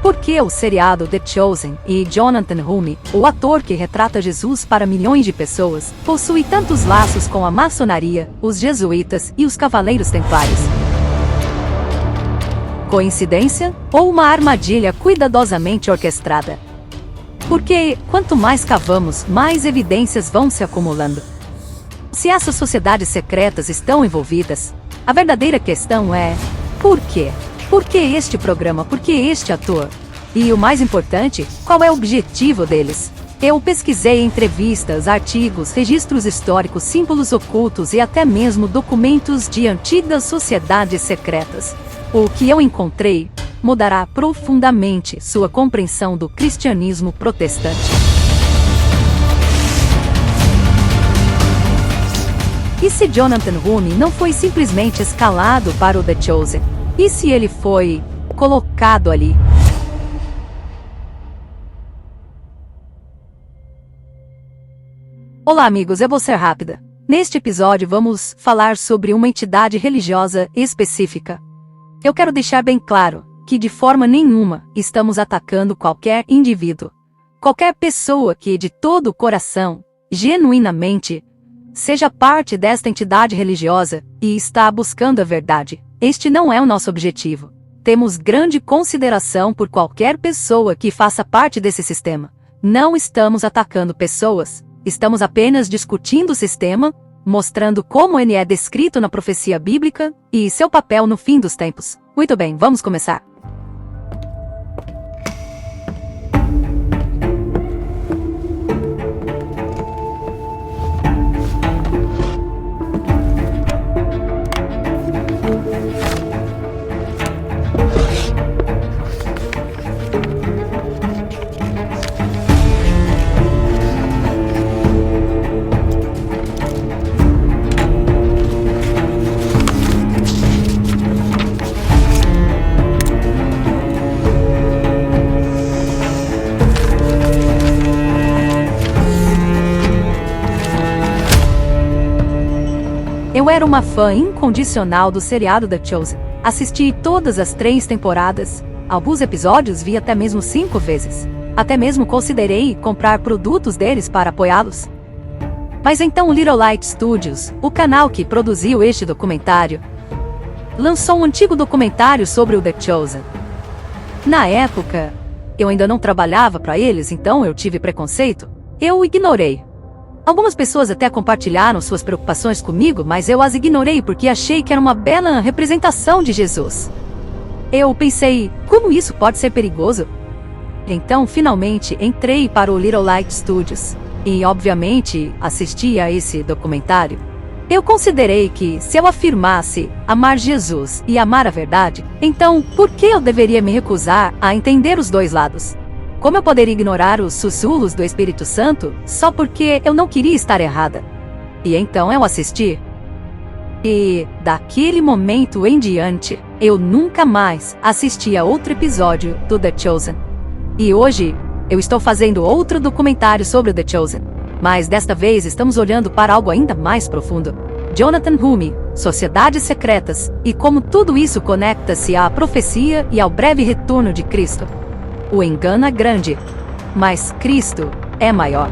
Por que o seriado The Chosen e Jonathan Hulme, o ator que retrata Jesus para milhões de pessoas, possui tantos laços com a maçonaria, os jesuítas e os cavaleiros templários? Coincidência? Ou uma armadilha cuidadosamente orquestrada? Porque, quanto mais cavamos, mais evidências vão se acumulando. Se essas sociedades secretas estão envolvidas, a verdadeira questão é: por quê? Por que este programa? Por que este ator? E o mais importante, qual é o objetivo deles? Eu pesquisei entrevistas, artigos, registros históricos, símbolos ocultos e até mesmo documentos de antigas sociedades secretas. O que eu encontrei mudará profundamente sua compreensão do cristianismo protestante. E se Jonathan Hulme não foi simplesmente escalado para o The Chosen? E se ele foi colocado ali? Olá amigos, eu vou ser rápida. Neste episódio vamos falar sobre uma entidade religiosa específica. Eu quero deixar bem claro que de forma nenhuma estamos atacando qualquer indivíduo. Qualquer pessoa que de todo o coração, genuinamente, seja parte desta entidade religiosa e está buscando a verdade. Este não é o nosso objetivo. Temos grande consideração por qualquer pessoa que faça parte desse sistema. Não estamos atacando pessoas, estamos apenas discutindo o sistema, mostrando como ele é descrito na profecia bíblica e seu papel no fim dos tempos. Muito bem, vamos começar. Eu era uma fã incondicional do seriado The Chosen. Assisti todas as 3 temporadas, alguns episódios vi até mesmo 5 vezes. Até mesmo considerei comprar produtos deles para apoiá-los. Mas então o Little Light Studios, o canal que produziu este documentário, lançou um antigo documentário sobre o The Chosen. Na época, eu ainda não trabalhava para eles, então eu tive preconceito. Eu ignorei. Algumas pessoas até compartilharam suas preocupações comigo, mas eu as ignorei porque achei que era uma bela representação de Jesus. Eu pensei, como isso pode ser perigoso? Então, finalmente, entrei para o Little Light Studios e, obviamente, assisti a esse documentário. Eu considerei que, se eu afirmasse amar Jesus e amar a verdade, então, por que eu deveria me recusar a entender os dois lados? Como eu poderia ignorar os sussurros do Espírito Santo só porque eu não queria estar errada? E então eu assisti. E, daquele momento em diante, eu nunca mais assisti a outro episódio do The Chosen. E hoje, eu estou fazendo outro documentário sobre o The Chosen. Mas desta vez estamos olhando para algo ainda mais profundo. Jonathan Hulme, sociedades secretas, e como tudo isso conecta-se à profecia e ao breve retorno de Cristo. O engano é grande, mas Cristo é maior.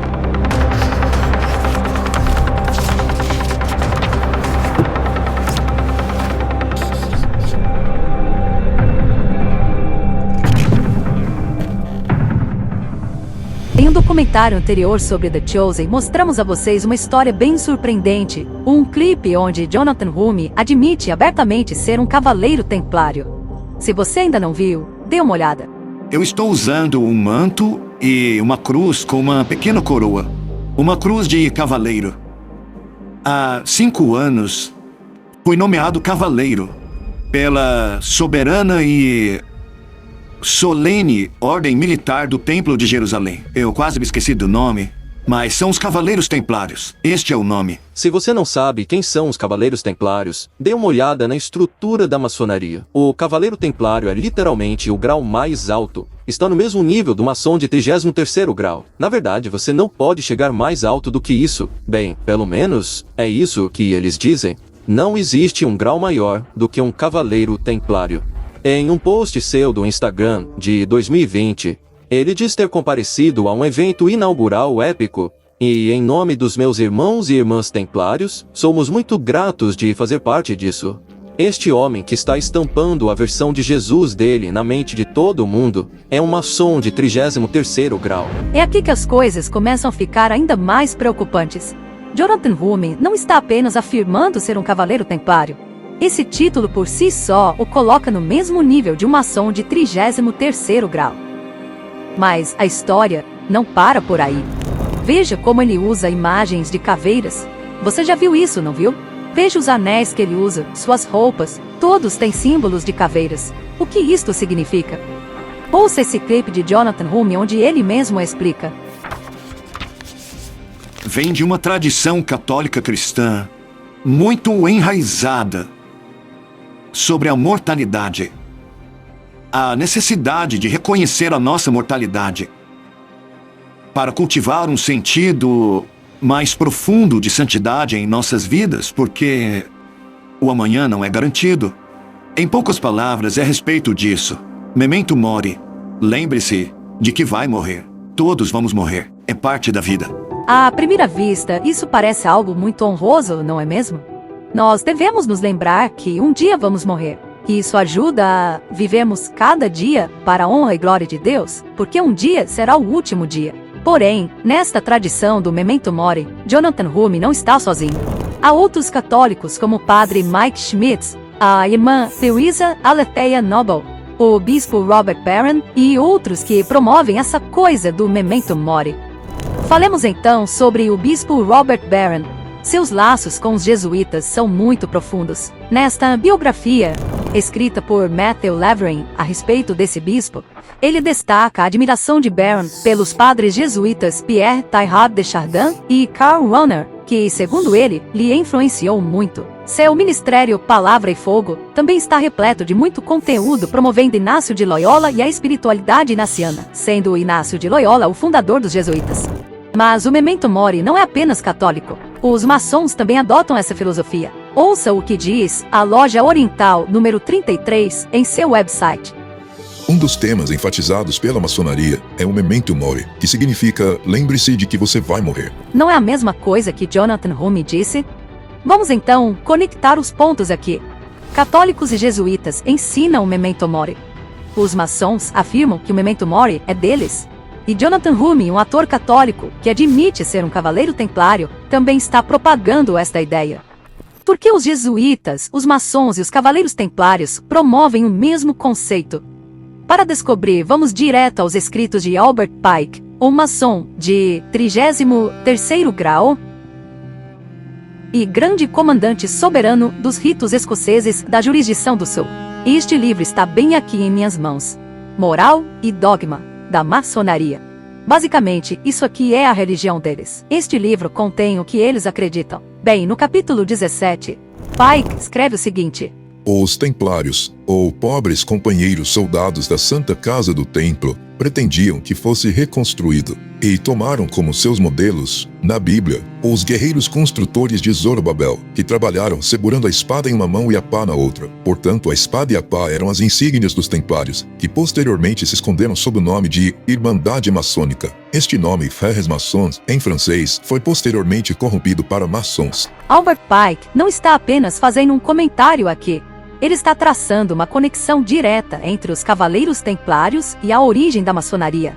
Em um documentário anterior sobre The Chosen, mostramos a vocês uma história bem surpreendente, um clipe onde Jonathan Hulme admite abertamente ser um cavaleiro templário. Se você ainda não viu, dê uma olhada. Eu estou usando um manto e uma cruz com uma pequena coroa. Uma cruz de cavaleiro. Há 5 anos, fui nomeado cavaleiro pela soberana e solene ordem militar do Templo de Jerusalém. Eu quase me esqueci do nome, mas são os Cavaleiros Templários. Este é o nome. Se você não sabe quem são os Cavaleiros Templários, dê uma olhada na estrutura da maçonaria. O Cavaleiro Templário é literalmente o grau mais alto. Está no mesmo nível do maçom de 33º grau. Na verdade, você não pode chegar mais alto do que isso. Bem, pelo menos, é isso que eles dizem. Não existe um grau maior do que um Cavaleiro Templário. Em um post seu do Instagram de 2020, ele diz ter comparecido a um evento inaugural épico, e em nome dos meus irmãos e irmãs templários, somos muito gratos de fazer parte disso. Este homem que está estampando a versão de Jesus dele na mente de todo mundo é um maçom de 33º grau. É aqui que as coisas começam a ficar ainda mais preocupantes. Jonathan Hume não está apenas afirmando ser um cavaleiro templário. Esse título por si só o coloca no mesmo nível de um maçom de 33º grau. Mas a história não para por aí. Veja como ele usa imagens de caveiras. Você já viu isso, não viu? Veja os anéis que ele usa, suas roupas, todos têm símbolos de caveiras. O que isto significa? Ouça esse clipe de Jonathan Hume onde ele mesmo explica. Vem de uma tradição católica cristã muito enraizada sobre a mortalidade. A necessidade de reconhecer a nossa mortalidade para cultivar um sentido mais profundo de santidade em nossas vidas, porque o amanhã não é garantido. Em poucas palavras, é a respeito disso. Memento mori. Lembre-se de que vai morrer. Todos vamos morrer. É parte da vida. À primeira vista, isso parece algo muito honroso, não é mesmo? Nós devemos nos lembrar que um dia vamos morrer. E isso ajuda a vivermos cada dia para a honra e glória de Deus, porque um dia será o último dia. Porém, nesta tradição do Memento Mori, Jonathan Hume não está sozinho. Há outros católicos como o padre Mike Schmitz, a irmã Theresa Aletheia Noble, o bispo Robert Barron e outros que promovem essa coisa do Memento Mori. Falemos então sobre o bispo Robert Barron. Seus laços com os jesuítas são muito profundos. Nesta biografia, escrita por Matthew Levering a respeito desse bispo, ele destaca a admiração de Barron pelos padres jesuítas Pierre Teilhard de Chardin e Karl Rahner, que, segundo ele, lhe influenciou muito. Seu ministério Palavra e Fogo também está repleto de muito conteúdo promovendo Inácio de Loyola e a espiritualidade inaciana, sendo Inácio de Loyola o fundador dos jesuítas. Mas o Memento Mori não é apenas católico. Os maçons também adotam essa filosofia. Ouça o que diz a Loja Oriental número 33 em seu website. Um dos temas enfatizados pela maçonaria é o Memento Mori, que significa lembre-se de que você vai morrer. Não é a mesma coisa que Jonathan Hume disse? Vamos então conectar os pontos aqui. Católicos e jesuítas ensinam o Memento Mori. Os maçons afirmam que o Memento Mori é deles. E Jonathan Hume, um ator católico que admite ser um cavaleiro templário, também está propagando esta ideia. Porque os jesuítas, os maçons e os cavaleiros templários promovem o mesmo conceito. Para descobrir, vamos direto aos escritos de Albert Pike, um maçom de 33º grau e grande comandante soberano dos ritos escoceses da jurisdição do Sul. Este livro está bem aqui em minhas mãos. Moral e Dogma, da Maçonaria. Basicamente, isso aqui é a religião deles. Este livro contém o que eles acreditam. Bem, no capítulo 17, Pike escreve o seguinte: Os templários, ou pobres companheiros soldados da Santa Casa do Templo, pretendiam que fosse reconstruído, e tomaram como seus modelos, na Bíblia, os guerreiros construtores de Zorobabel, que trabalharam segurando a espada em uma mão e a pá na outra. Portanto, a espada e a pá eram as insígnias dos templários, que posteriormente se esconderam sob o nome de Irmandade Maçônica. Este nome, Frères Maçons, em francês, foi posteriormente corrompido para maçons. Albert Pike não está apenas fazendo um comentário aqui. Ele está traçando uma conexão direta entre os cavaleiros templários e a origem da maçonaria.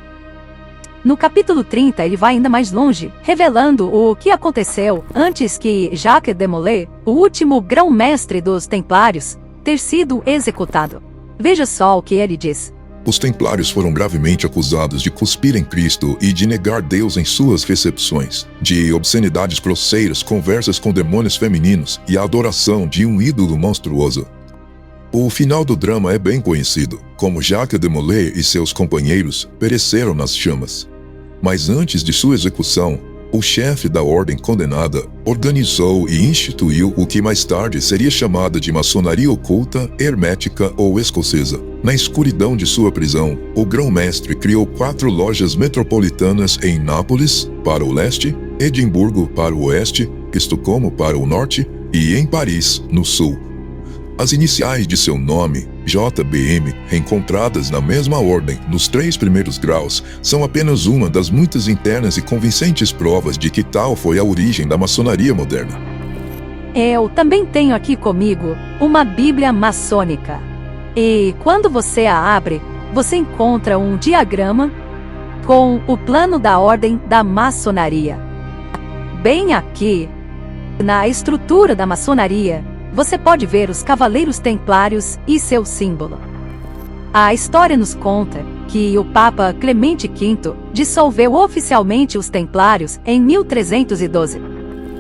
No capítulo 30, ele vai ainda mais longe, revelando o que aconteceu antes que Jacques de Molay, o último grão-mestre dos templários, ter sido executado. Veja só o que ele diz. Os templários foram gravemente acusados de cuspir em Cristo e de negar Deus em suas recepções, de obscenidades grosseiras, conversas com demônios femininos e a adoração de um ídolo monstruoso. O final do drama é bem conhecido, como Jacques de Molay e seus companheiros pereceram nas chamas. Mas antes de sua execução, o chefe da ordem condenada organizou e instituiu o que mais tarde seria chamada de maçonaria oculta, hermética ou escocesa. Na escuridão de sua prisão, o grão-mestre criou 4 lojas metropolitanas em Nápoles, para o leste, Edimburgo para o oeste, Estocolmo para o norte e em Paris, no sul. As iniciais de seu nome, JBM, encontradas na mesma ordem nos 3 primeiros graus, são apenas uma das muitas internas e convincentes provas de que tal foi a origem da maçonaria moderna. Eu também tenho aqui comigo uma Bíblia maçônica. E quando você a abre, você encontra um diagrama com o plano da ordem da maçonaria. Bem aqui, na estrutura da maçonaria, você pode ver os Cavaleiros Templários e seu símbolo. A história nos conta que o Papa Clemente V dissolveu oficialmente os Templários em 1312.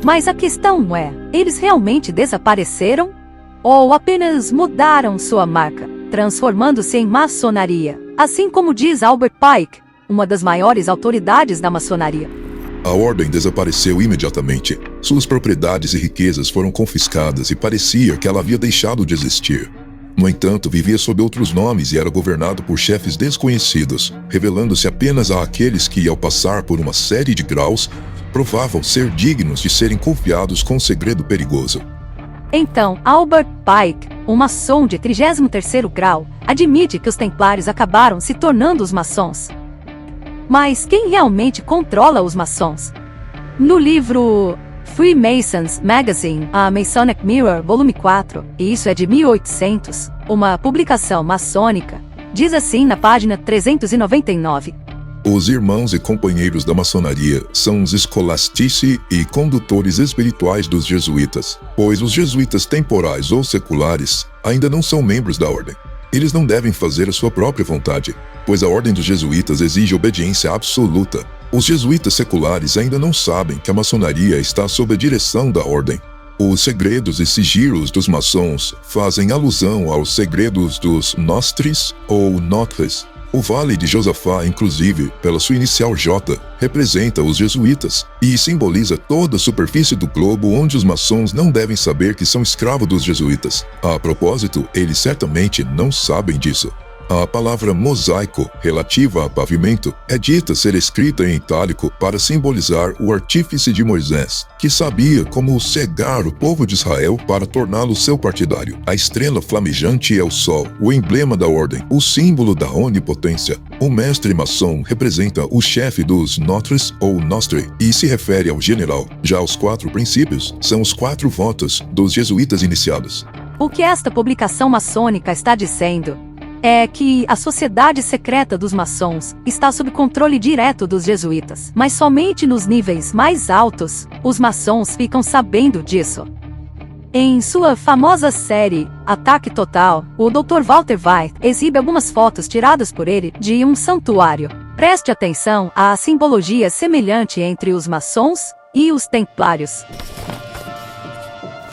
Mas a questão é, eles realmente desapareceram? Ou apenas mudaram sua marca, transformando-se em maçonaria, assim como diz Albert Pike, uma das maiores autoridades da maçonaria? A ordem desapareceu imediatamente. Suas propriedades e riquezas foram confiscadas e parecia que ela havia deixado de existir. No entanto, vivia sob outros nomes e era governado por chefes desconhecidos, revelando-se apenas àqueles que, ao passar por uma série de graus, provavam ser dignos de serem confiados com um segredo perigoso. Então, Albert Pike, um maçom de 33º grau, admite que os Templários acabaram se tornando os maçons. Mas quem realmente controla os maçons? No livro Freemasons Magazine, a Masonic Mirror, volume 4, e isso é de 1800, uma publicação maçônica, diz assim na página 399. Os irmãos e companheiros da maçonaria são os Scholastici e condutores espirituais dos jesuítas, pois os jesuítas temporais ou seculares ainda não são membros da ordem. Eles não devem fazer a sua própria vontade, pois a ordem dos jesuítas exige obediência absoluta. Os jesuítas seculares ainda não sabem que a maçonaria está sob a direção da ordem. Os segredos e sigilos dos maçons fazem alusão aos segredos dos Nostres ou Notres. O Vale de Josafá, inclusive, pela sua inicial J, representa os jesuítas e simboliza toda a superfície do globo onde os maçons não devem saber que são escravos dos jesuítas. A propósito, eles certamente não sabem disso. A palavra mosaico, relativa a pavimento, é dita ser escrita em itálico para simbolizar o artífice de Moisés, que sabia como cegar o povo de Israel para torná-lo seu partidário. A estrela flamejante é o sol, o emblema da ordem, o símbolo da onipotência. O mestre maçom representa o chefe dos Notres ou Nostri e se refere ao general. Já os 4 princípios são os 4 votos dos jesuítas iniciados. O que esta publicação maçônica está dizendo é que a sociedade secreta dos maçons está sob controle direto dos jesuítas, mas somente nos níveis mais altos, os maçons ficam sabendo disso. Em sua famosa série Ataque Total, o Dr. Walter White exibe algumas fotos tiradas por ele de um santuário. Preste atenção à simbologia semelhante entre os maçons e os templários.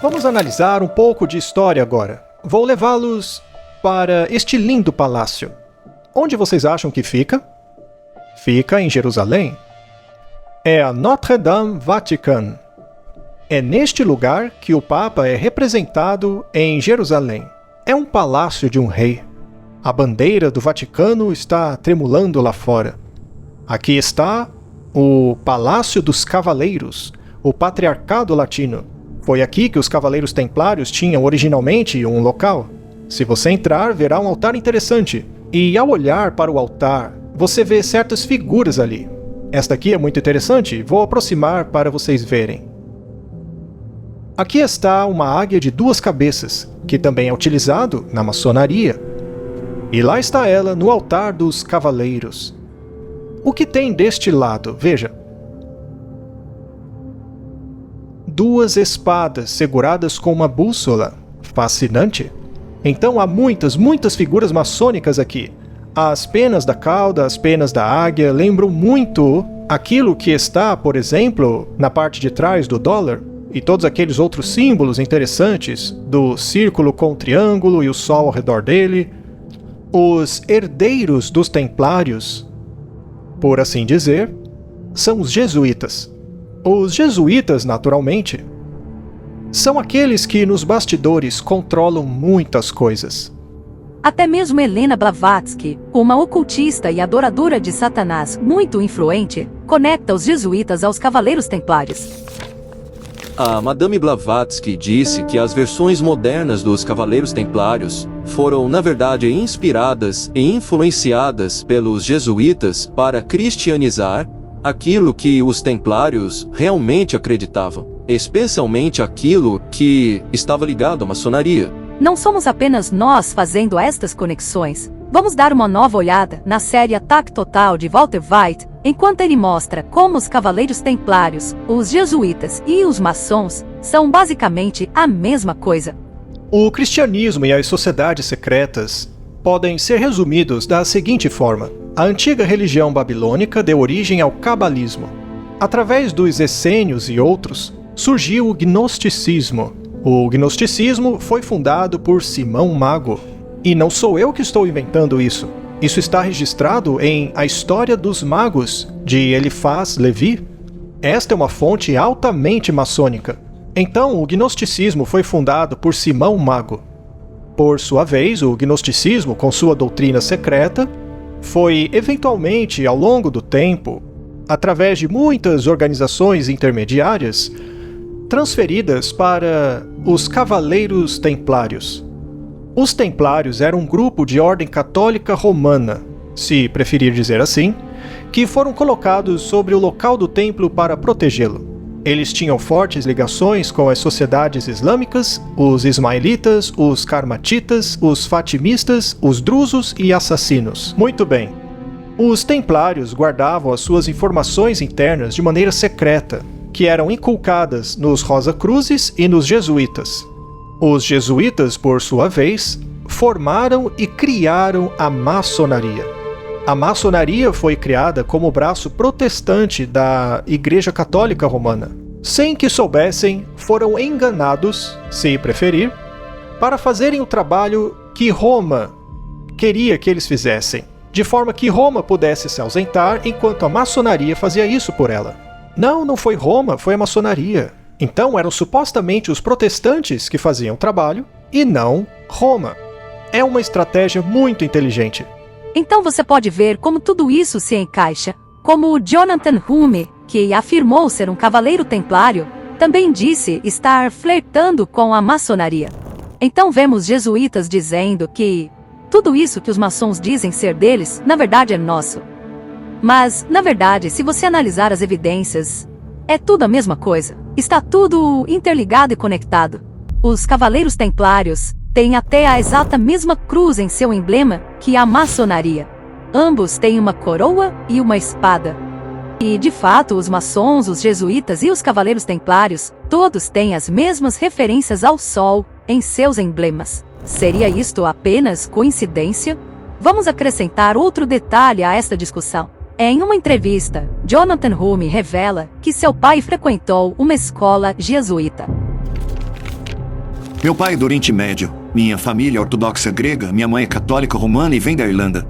Vamos analisar um pouco de história agora. Vou levá-los para este lindo palácio. Onde vocês acham que fica? Fica em Jerusalém. É a Notre Dame Vatican. É neste lugar que o Papa é representado em Jerusalém. É um palácio de um rei. A bandeira do Vaticano está tremulando lá fora. Aqui está o Palácio dos Cavaleiros, o Patriarcado Latino. Foi aqui que os Cavaleiros Templários tinham originalmente um local. Se você entrar, verá um altar interessante. E ao olhar para o altar, você vê certas figuras ali. Esta aqui é muito interessante, vou aproximar para vocês verem. Aqui está uma águia de 2 cabeças, que também é utilizado na maçonaria. E lá está ela no altar dos cavaleiros. O que tem deste lado? Veja. 2 espadas seguradas com uma bússola. Fascinante. Então há muitas figuras maçônicas aqui. As penas da cauda, as penas da águia lembram muito aquilo que está, por exemplo, na parte de trás do dólar, e todos aqueles outros símbolos interessantes do círculo com o triângulo e o sol ao redor dele. Os herdeiros dos templários, por assim dizer, são os jesuítas. Os jesuítas, naturalmente, são aqueles que nos bastidores controlam muitas coisas. Até mesmo Helena Blavatsky, uma ocultista e adoradora de Satanás muito influente, conecta os jesuítas aos Cavaleiros Templários. A Madame Blavatsky disse que as versões modernas dos Cavaleiros Templários foram, na verdade, inspiradas e influenciadas pelos jesuítas para cristianizar aquilo que os templários realmente acreditavam, especialmente aquilo que estava ligado à maçonaria. Não somos apenas nós fazendo estas conexões. Vamos dar uma nova olhada na série Ataque Total de Walter White, enquanto ele mostra como os Cavaleiros Templários, os jesuítas e os maçons são basicamente a mesma coisa. O cristianismo e as sociedades secretas podem ser resumidos da seguinte forma. A antiga religião babilônica deu origem ao cabalismo. Através dos essênios e outros, surgiu o gnosticismo. O gnosticismo foi fundado por Simão Mago. E não sou eu que estou inventando isso. Isso está registrado em A História dos Magos, de Eliphas Levi. Esta é uma fonte altamente maçônica. Então, o gnosticismo foi fundado por Simão Mago. Por sua vez, o gnosticismo, com sua doutrina secreta, foi eventualmente, ao longo do tempo, através de muitas organizações intermediárias, transferidas para os Cavaleiros Templários. Os Templários eram um grupo de ordem católica romana, se preferir dizer assim, que foram colocados sobre o local do templo para protegê-lo. Eles tinham fortes ligações com as sociedades islâmicas, os ismaelitas, os karmatitas, os fatimistas, os drusos e assassinos. Muito bem. Os Templários guardavam as suas informações internas de maneira secreta, que eram inculcadas nos Rosa-Cruzes e nos jesuítas. Os jesuítas, por sua vez, formaram e criaram a maçonaria. A maçonaria foi criada como braço protestante da Igreja Católica Romana. Sem que soubessem, foram enganados, se preferir, para fazerem o trabalho que Roma queria que eles fizessem, de forma que Roma pudesse se ausentar enquanto a maçonaria fazia isso por ela. Não foi Roma, foi a maçonaria. Então eram supostamente os protestantes que faziam o trabalho e não Roma. É uma estratégia muito inteligente. Então você pode ver como tudo isso se encaixa, como o Jonathan Hume, que afirmou ser um cavaleiro templário, também disse estar flertando com a maçonaria. Então vemos jesuítas dizendo que tudo isso que os maçons dizem ser deles, na verdade é nosso. Mas, na verdade, se você analisar as evidências, é tudo a mesma coisa. Está tudo interligado e conectado. Os Cavaleiros Templários têm até a exata mesma cruz em seu emblema que a maçonaria. Ambos têm uma coroa e uma espada. E, de fato, os maçons, os jesuítas e os Cavaleiros Templários, todos têm as mesmas referências ao sol em seus emblemas. Seria isto apenas coincidência? Vamos acrescentar outro detalhe a esta discussão. Em uma entrevista, Jonathan Hume revela que seu pai frequentou uma escola jesuíta. Meu pai é do Oriente Médio, minha família é ortodoxa grega, minha mãe é católica romana e vem da Irlanda.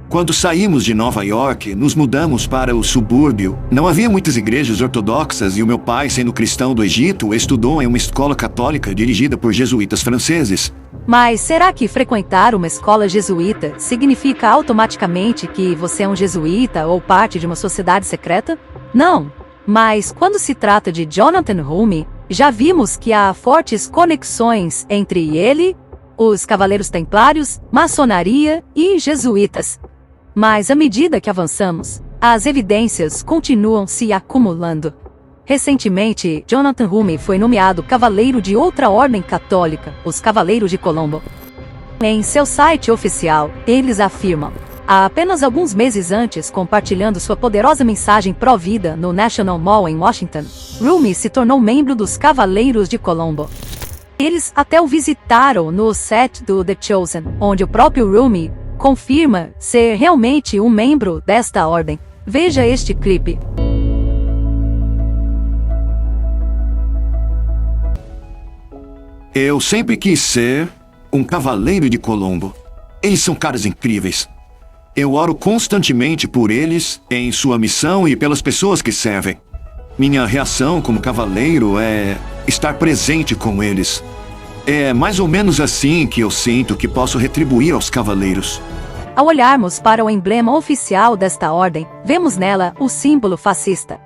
Quando saímos de Nova York, nos mudamos para o subúrbio. Não havia muitas igrejas ortodoxas e o meu pai, sendo cristão do Egito, estudou em uma escola católica dirigida por jesuítas franceses. Mas será que frequentar uma escola jesuíta significa automaticamente que você é um jesuíta ou parte de uma sociedade secreta? Não. Mas quando se trata de Jonathan Hume, já vimos que há fortes conexões entre ele, os Cavaleiros Templários, maçonaria e jesuítas. Mas à medida que avançamos, as evidências continuam se acumulando. Recentemente, Jonathan Hume foi nomeado cavaleiro de outra ordem católica, os Cavaleiros de Colombo. Em seu site oficial, eles afirmam, há apenas alguns meses antes, compartilhando sua poderosa mensagem pró-vida no National Mall em Washington, Hume se tornou membro dos Cavaleiros de Colombo. Eles até o visitaram no set do The Chosen, onde o próprio Hume confirma ser realmente um membro desta ordem. Veja este clipe. Eu sempre quis ser um cavaleiro de Colombo. Eles são caras incríveis. Eu oro constantemente por eles, em sua missão e pelas pessoas que servem. Minha reação como cavaleiro é estar presente com eles. É mais ou menos assim que eu sinto que posso retribuir aos cavaleiros. Ao olharmos para o emblema oficial desta ordem, vemos nela o símbolo fascista.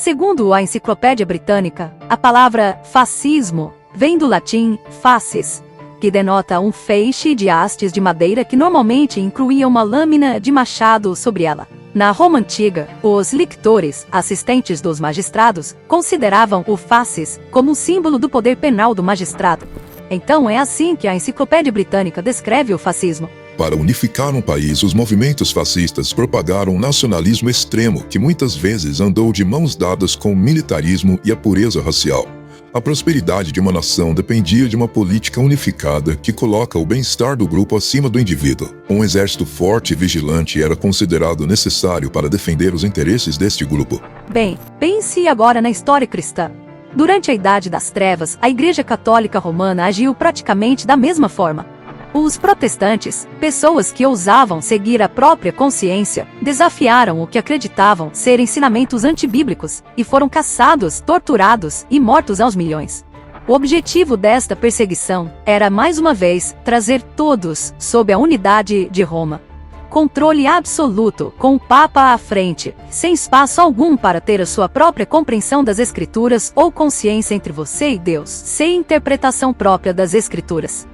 Segundo a Enciclopédia Britânica, a palavra fascismo vem do latim fasces, que denota um feixe de hastes de madeira que normalmente incluía uma lâmina de machado sobre ela. Na Roma Antiga, os lictores, assistentes dos magistrados, consideravam o fasces como um símbolo do poder penal do magistrado. Então é assim que a Enciclopédia Britânica descreve o fascismo. Para unificar um país, os movimentos fascistas propagaram um nacionalismo extremo que muitas vezes andou de mãos dadas com o militarismo e a pureza racial. A prosperidade de uma nação dependia de uma política unificada que coloca o bem-estar do grupo acima do indivíduo. Um exército forte e vigilante era considerado necessário para defender os interesses deste grupo. Bem, pense agora na história cristã. Durante a Idade das Trevas, a Igreja Católica Romana agiu praticamente da mesma forma. Os protestantes, pessoas que ousavam seguir a própria consciência, desafiaram o que acreditavam ser ensinamentos antibíblicos e foram caçados, torturados e mortos aos milhões. O objetivo desta perseguição era, mais uma vez, trazer todos sob a unidade de Roma. Controle absoluto, com o Papa à frente, sem espaço algum para ter a sua própria compreensão das Escrituras ou consciência entre você e Deus, sem interpretação própria das Escrituras.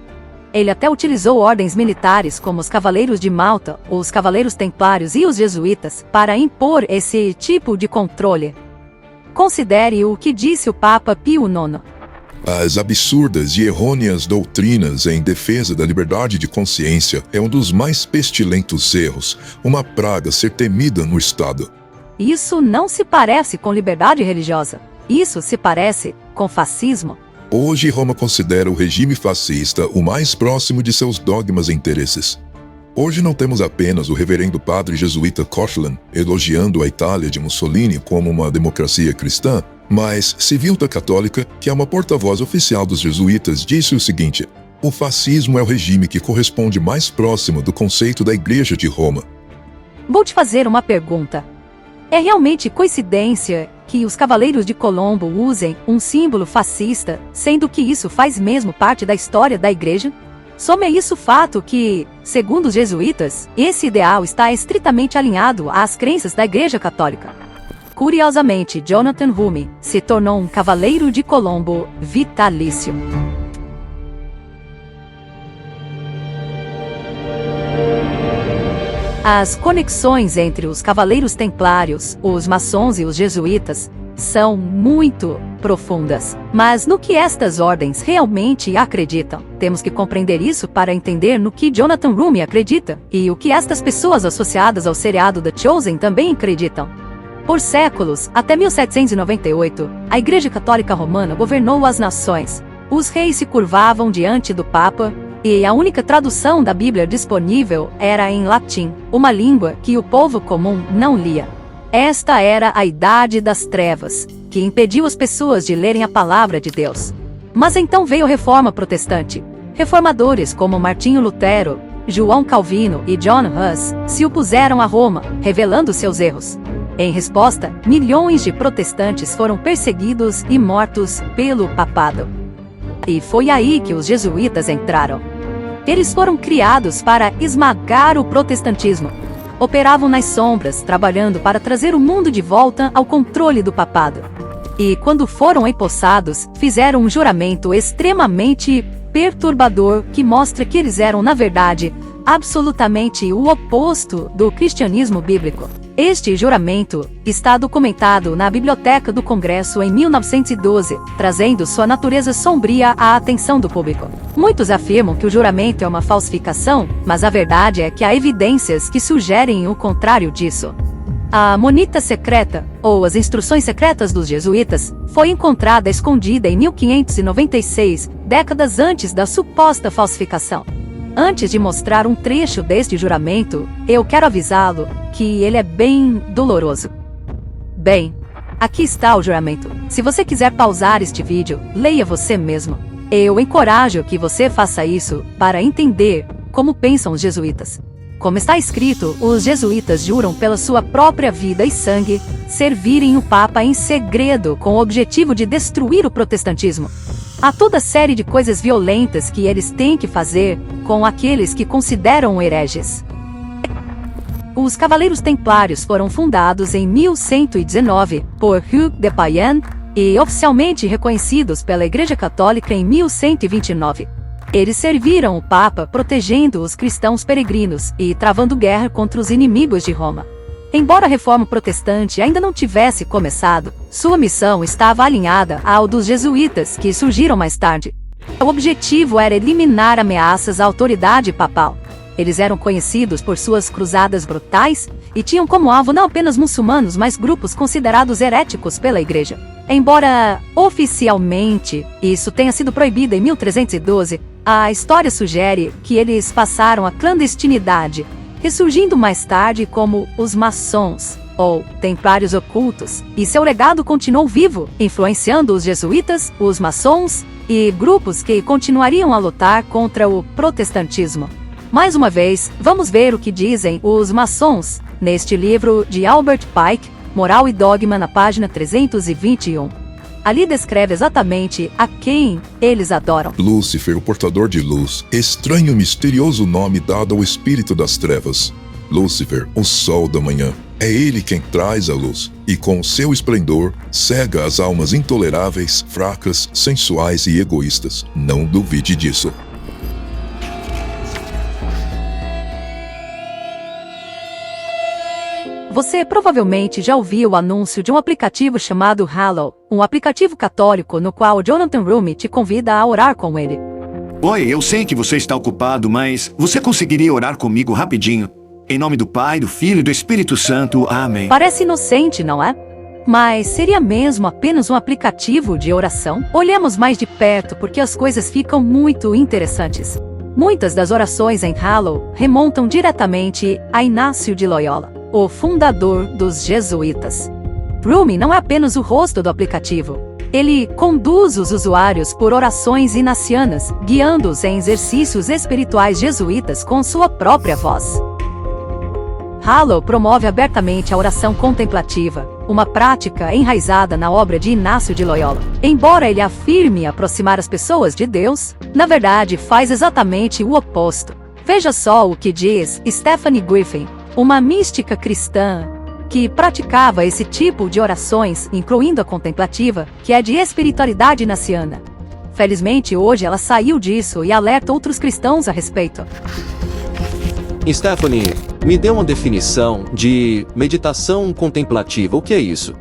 Ele até utilizou ordens militares como os Cavaleiros de Malta, os Cavaleiros Templários e os Jesuítas para impor esse tipo de controle. Considere o que disse o Papa Pio IX. As absurdas e errôneas doutrinas em defesa da liberdade de consciência é um dos mais pestilentos erros, uma praga a ser temida no Estado. Isso não se parece com liberdade religiosa. Isso se parece com fascismo. Hoje, Roma considera o regime fascista o mais próximo de seus dogmas e interesses. Hoje não temos apenas o reverendo padre jesuíta Kochlan elogiando a Itália de Mussolini como uma democracia cristã, mas Civilta Católica, que é uma porta-voz oficial dos jesuítas, disse o seguinte: o fascismo é o regime que corresponde mais próximo do conceito da Igreja de Roma. Vou te fazer uma pergunta. É realmente coincidência que os Cavaleiros de Colombo usem um símbolo fascista, sendo que isso faz mesmo parte da história da Igreja? Some a isso o fato que, segundo os jesuítas, esse ideal está estritamente alinhado às crenças da Igreja Católica. Curiosamente, Jonathan Hume se tornou um Cavaleiro de Colombo vitalício. As conexões entre os Cavaleiros Templários, os maçons e os jesuítas são muito profundas. Mas no que estas ordens realmente acreditam? Temos que compreender isso para entender no que Jonathan Hume acredita e o que estas pessoas associadas ao seriado The Chosen também acreditam. Por séculos, até 1798, a Igreja Católica Romana governou as nações. Os reis se curvavam diante do Papa, e a única tradução da Bíblia disponível era em latim, uma língua que o povo comum não lia. Esta era a Idade das Trevas, que impediu as pessoas de lerem a palavra de Deus. Mas então veio a Reforma Protestante. Reformadores como Martinho Lutero, João Calvino e John Huss se opuseram a Roma, revelando seus erros. Em resposta, milhões de protestantes foram perseguidos e mortos pelo papado. E foi aí que os jesuítas entraram. Eles foram criados para esmagar o protestantismo. Operavam nas sombras, trabalhando para trazer o mundo de volta ao controle do papado. E quando foram empossados, fizeram um juramento extremamente perturbador que mostra que eles eram, na verdade, absolutamente o oposto do cristianismo bíblico. Este juramento está documentado na Biblioteca do Congresso em 1912, trazendo sua natureza sombria à atenção do público. Muitos afirmam que o juramento é uma falsificação, mas a verdade é que há evidências que sugerem o contrário disso. A Monita Secreta, ou as Instruções Secretas dos Jesuítas, foi encontrada escondida em 1596, décadas antes da suposta falsificação. Antes de mostrar um trecho deste juramento, eu quero avisá-lo que ele é bem doloroso. Bem, aqui está o juramento. Se você quiser pausar este vídeo, leia você mesmo. Eu encorajo que você faça isso para entender como pensam os jesuítas. Como está escrito, os jesuítas juram pela sua própria vida e sangue servirem o Papa em segredo com o objetivo de destruir o protestantismo. Há toda série de coisas violentas que eles têm que fazer com aqueles que consideram hereges. Os Cavaleiros Templários foram fundados em 1119 por Hugh de Payens e oficialmente reconhecidos pela Igreja Católica em 1129. Eles serviram o Papa protegendo os cristãos peregrinos e travando guerra contra os inimigos de Roma. Embora a reforma protestante ainda não tivesse começado, sua missão estava alinhada ao dos jesuítas que surgiram mais tarde. O objetivo era eliminar ameaças à autoridade papal. Eles eram conhecidos por suas cruzadas brutais e tinham como alvo não apenas muçulmanos, mas grupos considerados heréticos pela Igreja. Embora oficialmente isso tenha sido proibido em 1312, a história sugere que eles passaram a clandestinidade, ressurgindo mais tarde como os maçons, ou templários ocultos, e seu legado continuou vivo, influenciando os jesuítas, os maçons e grupos que continuariam a lutar contra o protestantismo. Mais uma vez, vamos ver o que dizem os maçons neste livro de Albert Pike, Moral e Dogma, na página 321. Ali descreve exatamente a quem eles adoram. Lúcifer, o portador de luz, estranho e misterioso nome dado ao espírito das trevas. Lúcifer, o sol da manhã. É ele quem traz a luz, e com seu esplendor, cega as almas intoleráveis, fracas, sensuais e egoístas. Não duvide disso. Você provavelmente já ouviu o anúncio de um aplicativo chamado Hallow, um aplicativo católico no qual Jonathan Rumi te convida a orar com ele. Oi, eu sei que você está ocupado, mas você conseguiria orar comigo rapidinho? Em nome do Pai, do Filho e do Espírito Santo. Amém. Parece inocente, não é? Mas seria mesmo apenas um aplicativo de oração? Olhemos mais de perto porque as coisas ficam muito interessantes. Muitas das orações em Hallow remontam diretamente a Inácio de Loyola, o fundador dos jesuítas. Rumi não é apenas o rosto do aplicativo. Ele conduz os usuários por orações inacianas, guiando-os em exercícios espirituais jesuítas com sua própria voz. Hallow promove abertamente a oração contemplativa, uma prática enraizada na obra de Inácio de Loyola. Embora ele afirme aproximar as pessoas de Deus, na verdade faz exatamente o oposto. Veja só o que diz Stephanie Griffin, uma mística cristã que praticava esse tipo de orações, incluindo a contemplativa, que é de espiritualidade inaciana. Felizmente, hoje ela saiu disso e alerta outros cristãos a respeito. Stephanie, me dê uma definição de meditação contemplativa. O que é isso?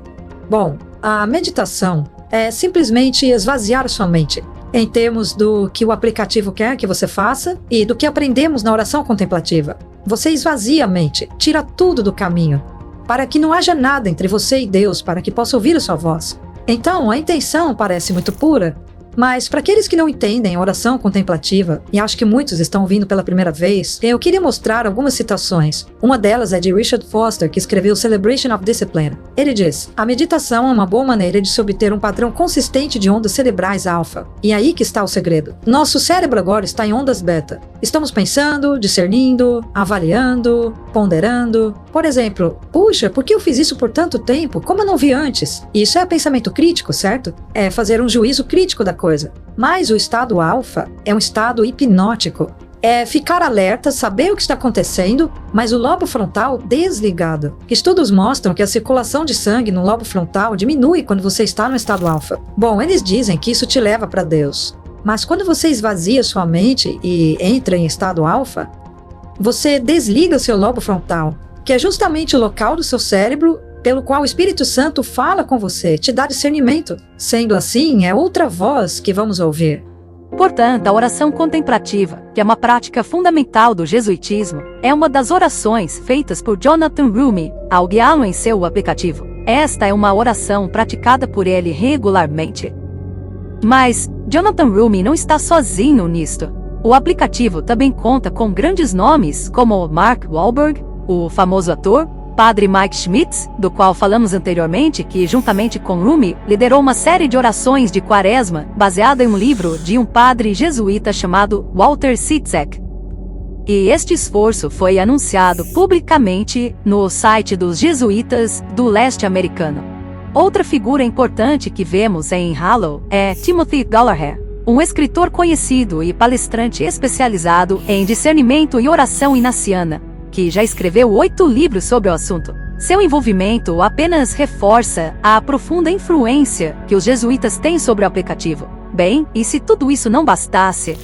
Bom, a meditação é simplesmente esvaziar sua mente, em termos do que o aplicativo quer que você faça e do que aprendemos na oração contemplativa. Você esvazia a mente, tira tudo do caminho, para que não haja nada entre você e Deus, para que possa ouvir a sua voz. Então, a intenção parece muito pura, mas para aqueles que não entendem a oração contemplativa, e acho que muitos estão ouvindo pela primeira vez, eu queria mostrar algumas citações. Uma delas é de Richard Foster, que escreveu Celebration of Discipline. Ele diz: a meditação é uma boa maneira de se obter um padrão consistente de ondas cerebrais alfa. E aí que está o segredo. Nosso cérebro agora está em ondas beta. Estamos pensando, discernindo, avaliando, ponderando. Por exemplo, puxa, por que eu fiz isso por tanto tempo? Como eu não vi antes? Isso é pensamento crítico, certo? É fazer um juízo crítico da coisa. Mas o estado alfa é um estado hipnótico. É ficar alerta, saber o que está acontecendo, mas o lobo frontal desligado. Estudos mostram que a circulação de sangue no lobo frontal diminui quando você está no estado alfa. Bom, eles dizem que isso te leva para Deus. Mas quando você esvazia sua mente e entra em estado alfa, você desliga o seu lobo frontal, que é justamente o local do seu cérebro pelo qual o Espírito Santo fala com você, te dá discernimento. Sendo assim, é outra voz que vamos ouvir. Portanto, a oração contemplativa, que é uma prática fundamental do jesuitismo, é uma das orações feitas por Jonathan Rumi ao guiá-lo em seu aplicativo. Esta é uma oração praticada por ele regularmente. Mas Jonathan Rumi não está sozinho nisto. O aplicativo também conta com grandes nomes como Mark Wahlberg, o famoso ator, Padre Mike Schmitz, do qual falamos anteriormente, que juntamente com Rumi liderou uma série de orações de quaresma baseada em um livro de um padre jesuíta chamado Walter Sitzek. E este esforço foi anunciado publicamente no site dos jesuítas do leste americano. Outra figura importante que vemos em Hallow é Timothy Gallagher, um escritor conhecido e palestrante especializado em discernimento e oração inaciana, que já escreveu 8 livros sobre o assunto. Seu envolvimento apenas reforça a profunda influência que os jesuítas têm sobre o aplicativo. Bem, e se tudo isso não bastasse,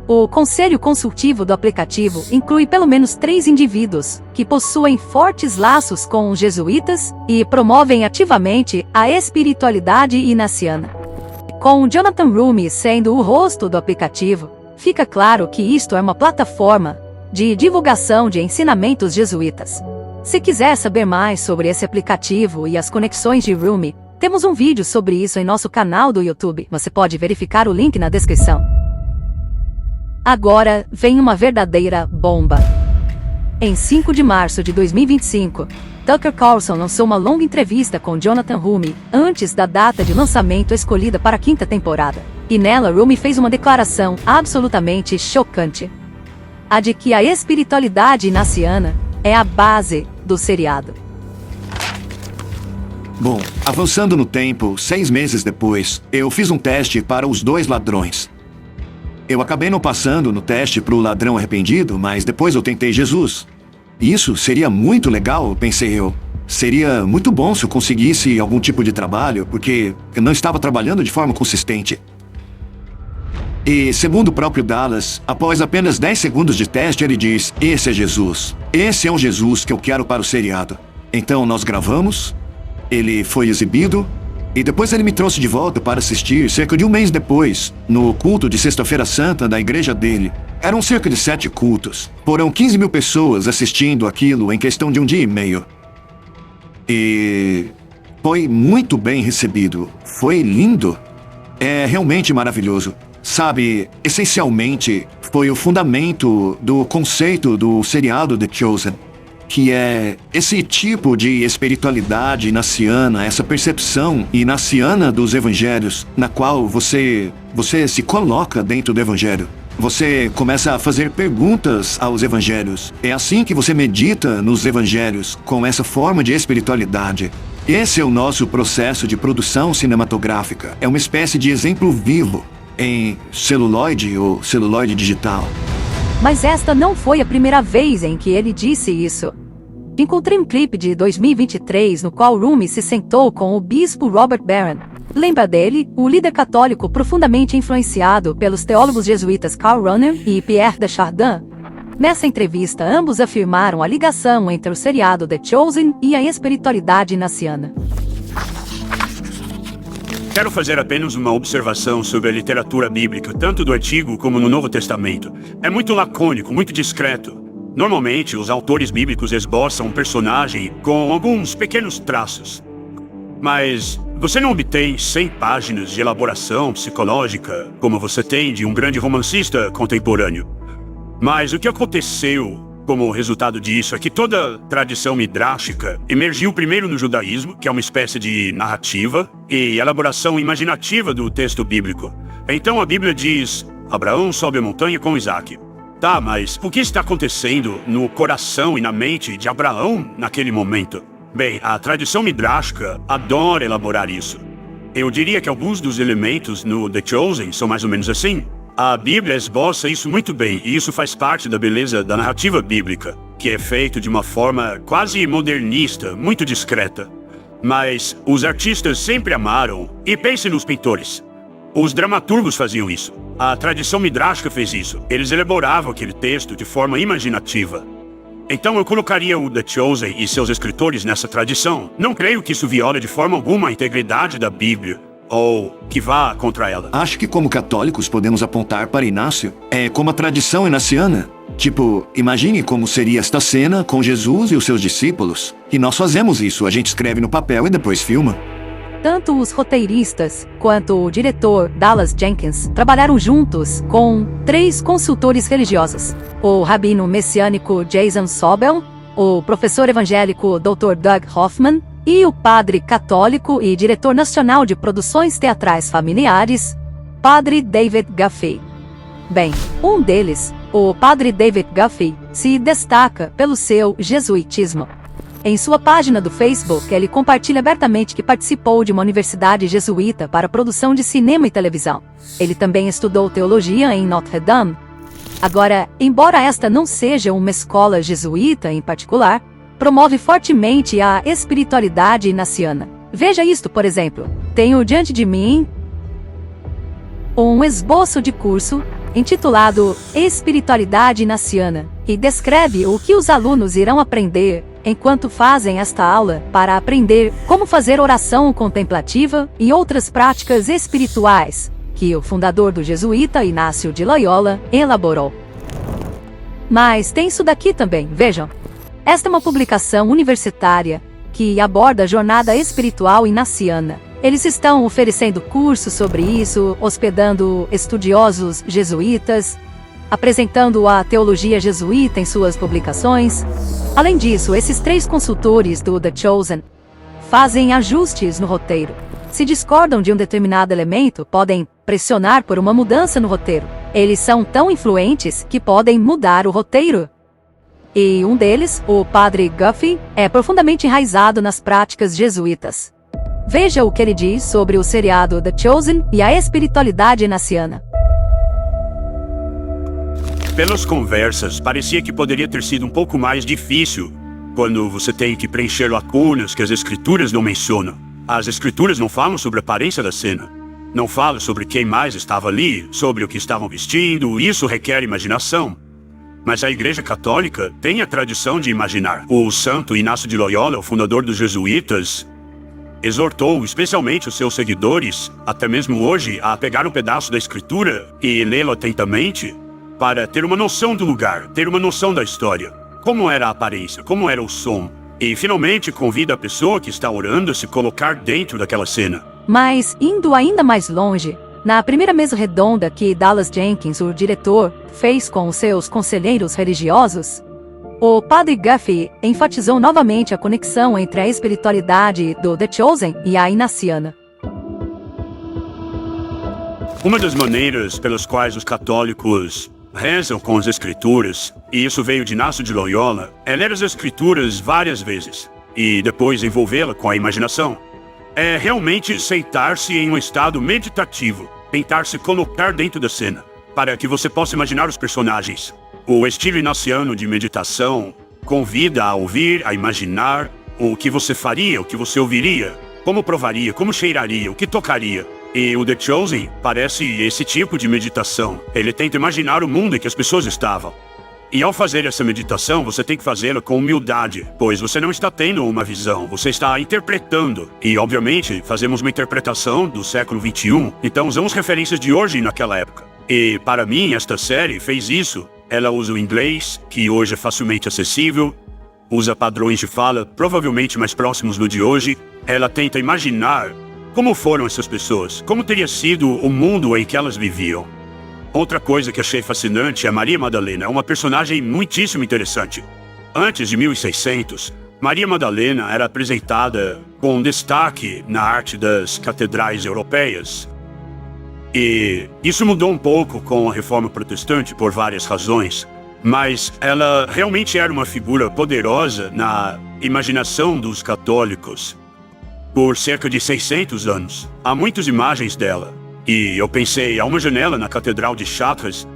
o conselho consultivo do aplicativo inclui pelo menos 3 indivíduos que possuem fortes laços com os jesuítas e promovem ativamente a espiritualidade inaciana. Com Jonathan Rumi sendo o rosto do aplicativo, fica claro que isto é uma plataforma de divulgação de ensinamentos jesuítas. Se quiser saber mais sobre esse aplicativo e as conexões de Rumi, temos um vídeo sobre isso em nosso canal do YouTube. Você pode verificar o link na descrição. Agora vem uma verdadeira bomba. Em 5 de março de 2025, Tucker Carlson lançou uma longa entrevista com Jonathan Rumi, antes da data de lançamento escolhida para a 5ª temporada. E nela Rumi fez uma declaração absolutamente chocante. A de que a espiritualidade inaciana é a base do seriado. Bom, avançando no tempo, 6 meses depois, eu fiz um teste para os 2 ladrões. Eu acabei não passando no teste para o ladrão arrependido, mas depois eu tentei Jesus. Isso seria muito legal, pensei eu. Seria muito bom se eu conseguisse algum tipo de trabalho, porque eu não estava trabalhando de forma consistente. E, segundo o próprio Dallas, após apenas 10 segundos de teste, ele diz: esse é Jesus. Esse é o Jesus que eu quero para o seriado. Então nós gravamos, ele foi exibido, e depois ele me trouxe de volta para assistir cerca de 1 mês depois, no culto de Sexta-feira Santa da igreja dele. Eram cerca de 7 cultos. Foram 15 mil pessoas assistindo aquilo em questão de 1 dia e meio. E foi muito bem recebido. Foi lindo. É realmente maravilhoso. Sabe, essencialmente, foi o fundamento do conceito do seriado The Chosen, que é esse tipo de espiritualidade inaciana, essa percepção inaciana dos evangelhos, na qual você se coloca dentro do evangelho. Você começa a fazer perguntas aos evangelhos. É assim que você medita nos evangelhos, com essa forma de espiritualidade. Esse é o nosso processo de produção cinematográfica. É uma espécie de exemplo vivo em celuloide ou celuloide digital. Mas esta não foi a primeira vez em que ele disse isso. Encontrei um clipe de 2023 no qual Rumi se sentou com o bispo Robert Barron. Lembra dele, o líder católico profundamente influenciado pelos teólogos jesuítas Karl Rahner e Pierre de Chardin? Nessa entrevista, ambos afirmaram a ligação entre o seriado The Chosen e a espiritualidade inaciana. Quero fazer apenas uma observação sobre a literatura bíblica, tanto do Antigo como no Novo Testamento. É muito lacônico, muito discreto. Normalmente, os autores bíblicos esboçam um personagem com alguns pequenos traços. Mas você não obtém 100 páginas de elaboração psicológica, como você tem de um grande romancista contemporâneo. Mas o que aconteceu como resultado disso é que toda tradição midrástica emergiu primeiro no judaísmo, que é uma espécie de narrativa e elaboração imaginativa do texto bíblico. Então a Bíblia diz: Abraão sobe a montanha com Isaac. Tá, mas o que está acontecendo no coração e na mente de Abraão naquele momento? Bem, a tradição midrástica adora elaborar isso. Eu diria que alguns dos elementos no The Chosen são mais ou menos assim. A Bíblia esboça isso muito bem, e isso faz parte da beleza da narrativa bíblica, que é feito de uma forma quase modernista, muito discreta. Mas os artistas sempre amaram, e pense nos pintores. Os dramaturgos faziam isso. A tradição midrástica fez isso. Eles elaboravam aquele texto de forma imaginativa. Então eu colocaria o The Chosen e seus escritores nessa tradição. Não creio que isso viola de forma alguma a integridade da Bíblia, ou que vá contra ela. Acho que como católicos podemos apontar para Inácio. É como a tradição inaciana. Tipo, imagine como seria esta cena com Jesus e os seus discípulos. E nós fazemos isso, a gente escreve no papel e depois filma. Tanto os roteiristas quanto o diretor Dallas Jenkins trabalharam juntos com 3 consultores religiosos: o rabino messiânico Jason Sobel, o professor evangélico Dr. Doug Hoffman e o padre católico e diretor nacional de produções teatrais familiares, Padre David Guffey. Bem, um deles, o Padre David Guffey, se destaca pelo seu jesuitismo. Em sua página do Facebook, ele compartilha abertamente que participou de uma universidade jesuíta para a produção de cinema e televisão. Ele também estudou teologia em Notre Dame. Agora, embora esta não seja uma escola jesuíta em particular, promove fortemente a espiritualidade inaciana. Veja isto, por exemplo. Tenho diante de mim um esboço de curso intitulado Espiritualidade Inaciana, e descreve o que os alunos irão aprender enquanto fazem esta aula para aprender como fazer oração contemplativa e outras práticas espirituais que o fundador do jesuíta Inácio de Loyola elaborou. Mas tem isso daqui também, vejam. Esta é uma publicação universitária que aborda a jornada espiritual inaciana. Eles estão oferecendo cursos sobre isso, hospedando estudiosos jesuítas, apresentando a teologia jesuíta em suas publicações. Além disso, esses 3 consultores do The Chosen fazem ajustes no roteiro. Se discordam de um determinado elemento, podem pressionar por uma mudança no roteiro. Eles são tão influentes que podem mudar o roteiro. E um deles, o padre Guffey, é profundamente enraizado nas práticas jesuítas. Veja o que ele diz sobre o seriado The Chosen e a espiritualidade inaciana. Pelas conversas, parecia que poderia ter sido um pouco mais difícil quando você tem que preencher lacunas que as escrituras não mencionam. As escrituras não falam sobre a aparência da cena. Não falam sobre quem mais estava ali, sobre o que estavam vestindo. Isso requer imaginação. Mas a Igreja Católica tem a tradição de imaginar. O santo Inácio de Loyola, o fundador dos jesuítas, exortou especialmente os seus seguidores, até mesmo hoje, a pegar um pedaço da escritura e lê-lo atentamente para ter uma noção do lugar, ter uma noção da história. Como era a aparência, como era o som. E finalmente convida a pessoa que está orando a se colocar dentro daquela cena. Mas, indo ainda mais longe, na primeira mesa redonda que Dallas Jenkins, o diretor, fez com os seus conselheiros religiosos, o padre Guffey enfatizou novamente a conexão entre a espiritualidade do The Chosen e a inaciana. Uma das maneiras pelas quais os católicos rezam com as escrituras, e isso veio de Inácio de Loyola, é ler as escrituras várias vezes, e depois envolvê-la com a imaginação. É realmente sentar-se em um estado meditativo, tentar se colocar dentro da cena, para que você possa imaginar os personagens. O estilo inaciano de meditação convida a ouvir, a imaginar o que você faria, o que você ouviria, como provaria, como cheiraria, o que tocaria. E o The Chosen parece esse tipo de meditação. Ele tenta imaginar o mundo em que as pessoas estavam. E ao fazer essa meditação, você tem que fazê-la com humildade, pois você não está tendo uma visão, você está interpretando. E, obviamente, fazemos uma interpretação do século XXI, então usamos referências de hoje naquela época. E, para mim, esta série fez isso. Ela usa o inglês, que hoje é facilmente acessível, usa padrões de fala provavelmente mais próximos do de hoje. Ela tenta imaginar como foram essas pessoas, como teria sido o mundo em que elas viviam. Outra coisa que achei fascinante é Maria Madalena, é uma personagem muitíssimo interessante. Antes de 1600, Maria Madalena era apresentada com destaque na arte das catedrais europeias. E isso mudou um pouco com a Reforma Protestante por várias razões, mas ela realmente era uma figura poderosa na imaginação dos católicos. Por cerca de 600 anos, há muitas imagens dela. E eu pensei, há uma janela na Catedral de Chartres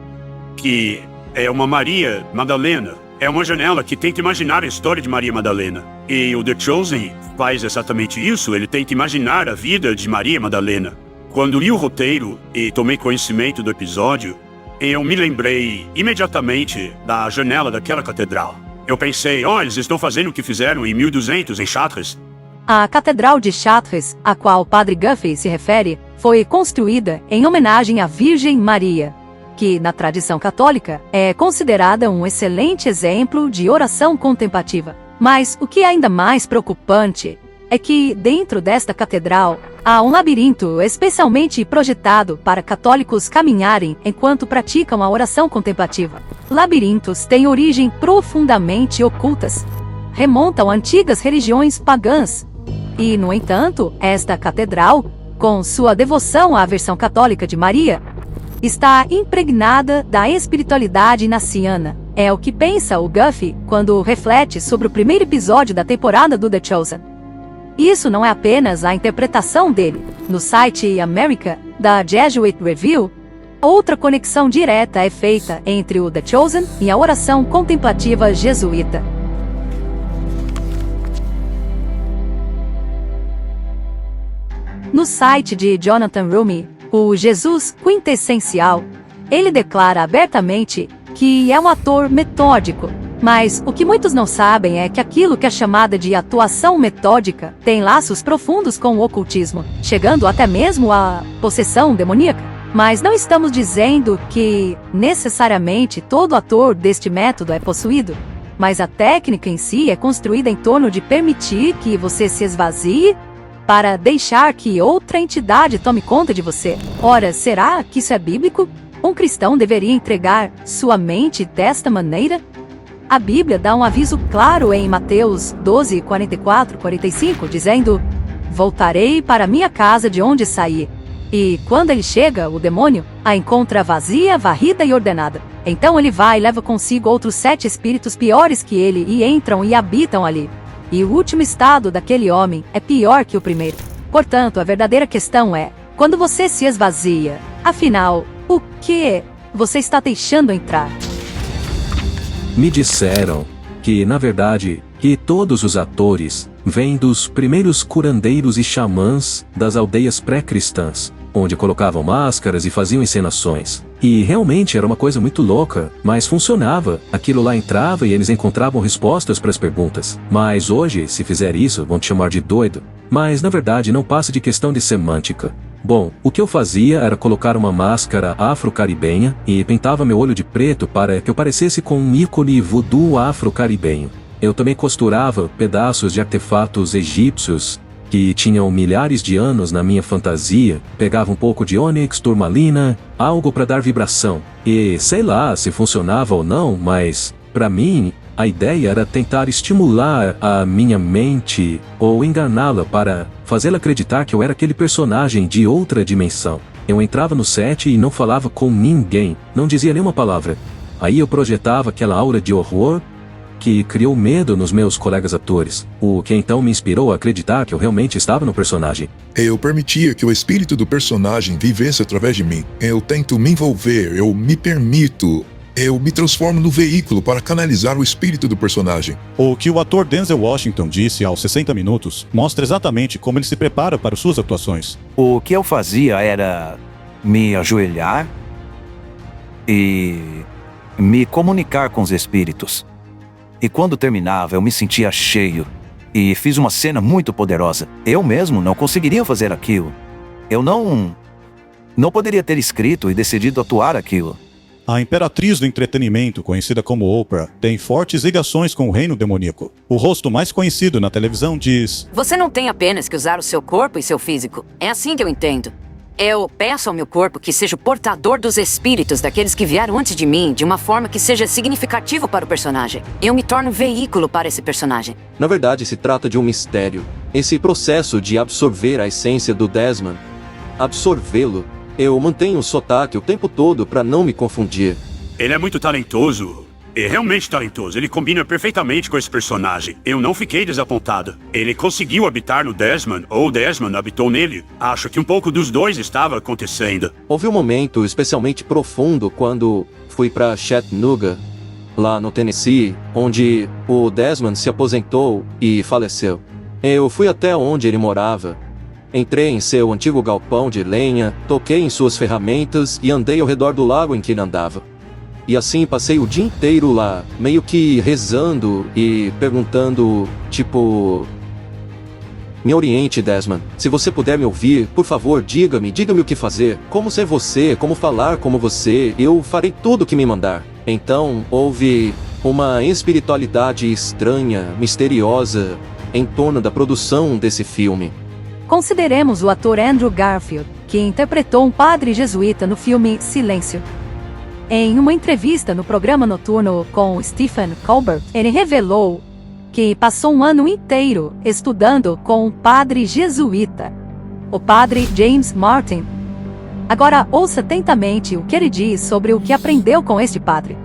que é uma Maria Madalena. É uma janela que tenta imaginar a história de Maria Madalena. E o The Chosen faz exatamente isso, ele tenta imaginar a vida de Maria Madalena. Quando li o roteiro e tomei conhecimento do episódio, eu me lembrei imediatamente da janela daquela catedral. Eu pensei, eles estão fazendo o que fizeram em 1200 em Chartres. A Catedral de Chartres, a qual o padre Guffey se refere, foi construída em homenagem à Virgem Maria, que, na tradição católica, é considerada um excelente exemplo de oração contemplativa. Mas o que é ainda mais preocupante é que, dentro desta catedral, há um labirinto especialmente projetado para católicos caminharem enquanto praticam a oração contemplativa. Labirintos têm origem profundamente ocultas, remontam a antigas religiões pagãs. E, no entanto, esta catedral, com sua devoção à versão católica de Maria, está impregnada da espiritualidade inaciana. É o que pensa o Guffey quando reflete sobre o primeiro episódio da temporada do The Chosen. Isso não é apenas a interpretação dele. No site America, da Jesuit Review, Outra conexão direta é feita entre o The Chosen e a oração contemplativa jesuíta. No site de Jonathan Rumi, o Jesus Quintessencial, ele declara abertamente que é um ator metódico. Mas o que muitos não sabem é que aquilo que é chamada de atuação metódica tem laços profundos com o ocultismo, chegando até mesmo à possessão demoníaca. Mas não estamos dizendo que necessariamente todo ator deste método é possuído, mas a técnica em si é construída em torno de permitir que você se esvazie para deixar que outra entidade tome conta de você. Ora, será que isso é bíblico? Um cristão deveria entregar sua mente desta maneira? A Bíblia dá um aviso claro em Mateus 12, 44, 45, dizendo: voltarei para minha casa de onde saí. E quando ele chega, o demônio a encontra vazia, varrida e ordenada. Então ele vai e leva consigo outros 7 espíritos piores que ele e entram e habitam ali. E o último estado daquele homem é pior que o primeiro. Portanto, a verdadeira questão é: quando você se esvazia, afinal, o que você está deixando entrar? Me disseram que, na verdade, que todos os atores vêm dos primeiros curandeiros e xamãs das aldeias pré-cristãs, onde colocavam máscaras e faziam encenações. E realmente era uma coisa muito louca, mas funcionava. Aquilo lá entrava e eles encontravam respostas para as perguntas. Mas hoje, se fizer isso, vão te chamar de doido. Mas, na verdade, não passa de questão de semântica. Bom, o que eu fazia era colocar uma máscara afro-caribenha e pintava meu olho de preto para que eu parecesse com um ícone voodoo afro-caribenho. Eu também costurava pedaços de artefatos egípcios que tinham milhares de anos na minha fantasia, pegava um pouco de ônix, turmalina, algo para dar vibração. E sei lá se funcionava ou não, mas, para mim, a ideia era tentar estimular a minha mente ou enganá-la para fazê-la acreditar que eu era aquele personagem de outra dimensão. Eu entrava no set e não falava com ninguém, não dizia nenhuma palavra. Aí eu projetava aquela aura de horror que criou medo nos meus colegas atores, o que então me inspirou a acreditar que eu realmente estava no personagem. Eu permitia que o espírito do personagem vivesse através de mim. Eu tento me envolver, eu me permito. Eu me transformo no veículo para canalizar o espírito do personagem. O que o ator Denzel Washington disse aos 60 minutos mostra exatamente como ele se prepara para suas atuações. O que eu fazia era me ajoelhar e me comunicar com os espíritos. E quando terminava, eu me sentia cheio e fiz uma cena muito poderosa. Eu mesmo não conseguiria fazer aquilo. Eu não poderia ter escrito e decidido atuar aquilo. A imperatriz do entretenimento, conhecida como Oprah, tem fortes ligações com o reino demoníaco. O rosto mais conhecido na televisão diz: você não tem apenas que usar o seu corpo e seu físico. É assim que eu entendo. Eu peço ao meu corpo que seja o portador dos espíritos daqueles que vieram antes de mim, de uma forma que seja significativa para o personagem. Eu me torno veículo para esse personagem. Na verdade, se trata de um mistério. Esse processo de absorver a essência do Desmond, absorvê-lo, eu mantenho o sotaque o tempo todo para não me confundir. Ele é muito talentoso. É realmente talentoso. Ele combina perfeitamente com esse personagem. Eu não fiquei desapontado. Ele conseguiu habitar no Desmond, ou o Desmond habitou nele. Acho que um pouco dos dois estava acontecendo. Houve um momento especialmente profundo quando fui para Chattanooga, lá no Tennessee, onde o Desmond se aposentou e faleceu. Eu fui até onde ele morava. Entrei em seu antigo galpão de lenha, toquei em suas ferramentas e andei ao redor do lago em que ele andava. E assim passei o dia inteiro lá, meio que rezando e perguntando, tipo... Me oriente, Desmond. Se você puder me ouvir, por favor, diga-me o que fazer. Como ser você, como falar como você, eu farei tudo o que me mandar. Então, houve uma espiritualidade estranha, misteriosa, em torno da produção desse filme. Consideremos o ator Andrew Garfield, que interpretou um padre jesuíta no filme Silêncio. Em uma entrevista no programa noturno com Stephen Colbert, ele revelou que passou um ano inteiro estudando com um padre jesuíta, o padre James Martin. Agora ouça atentamente o que ele diz sobre o que aprendeu com este padre.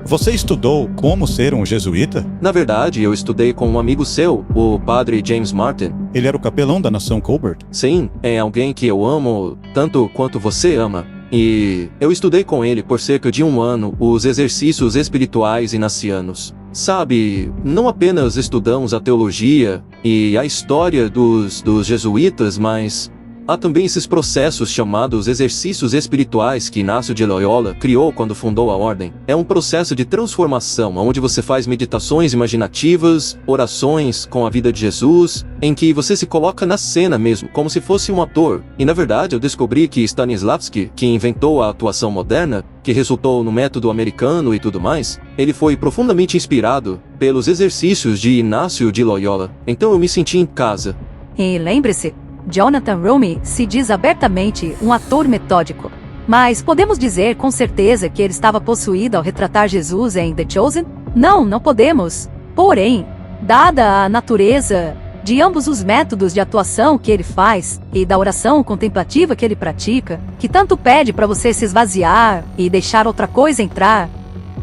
Você estudou como ser um jesuíta? Na verdade, eu estudei com um amigo seu, o padre James Martin. Ele era o capelão da nação Colbert? Sim, é alguém que eu amo tanto quanto você ama. e eu estudei com ele por cerca de 1 ano os exercícios espirituais inacianos. Sabe, não apenas estudamos a teologia e a história dos jesuítas, mas há também esses processos chamados exercícios espirituais que Inácio de Loyola criou quando fundou a ordem. É um processo de transformação, onde você faz meditações imaginativas, orações com a vida de Jesus, em que você se coloca na cena mesmo, como se fosse um ator. E na verdade eu descobri que Stanislavski, que inventou a atuação moderna, que resultou no método americano e tudo mais, ele foi profundamente inspirado pelos exercícios de Inácio de Loyola. Então eu me senti em casa. E lembre-se, Jonathan Roumie se diz abertamente um ator metódico. Mas podemos dizer com certeza que ele estava possuído ao retratar Jesus em The Chosen? Não podemos. Porém, dada a natureza de ambos os métodos de atuação que ele faz e da oração contemplativa que ele pratica, que tanto pede para você se esvaziar e deixar outra coisa entrar,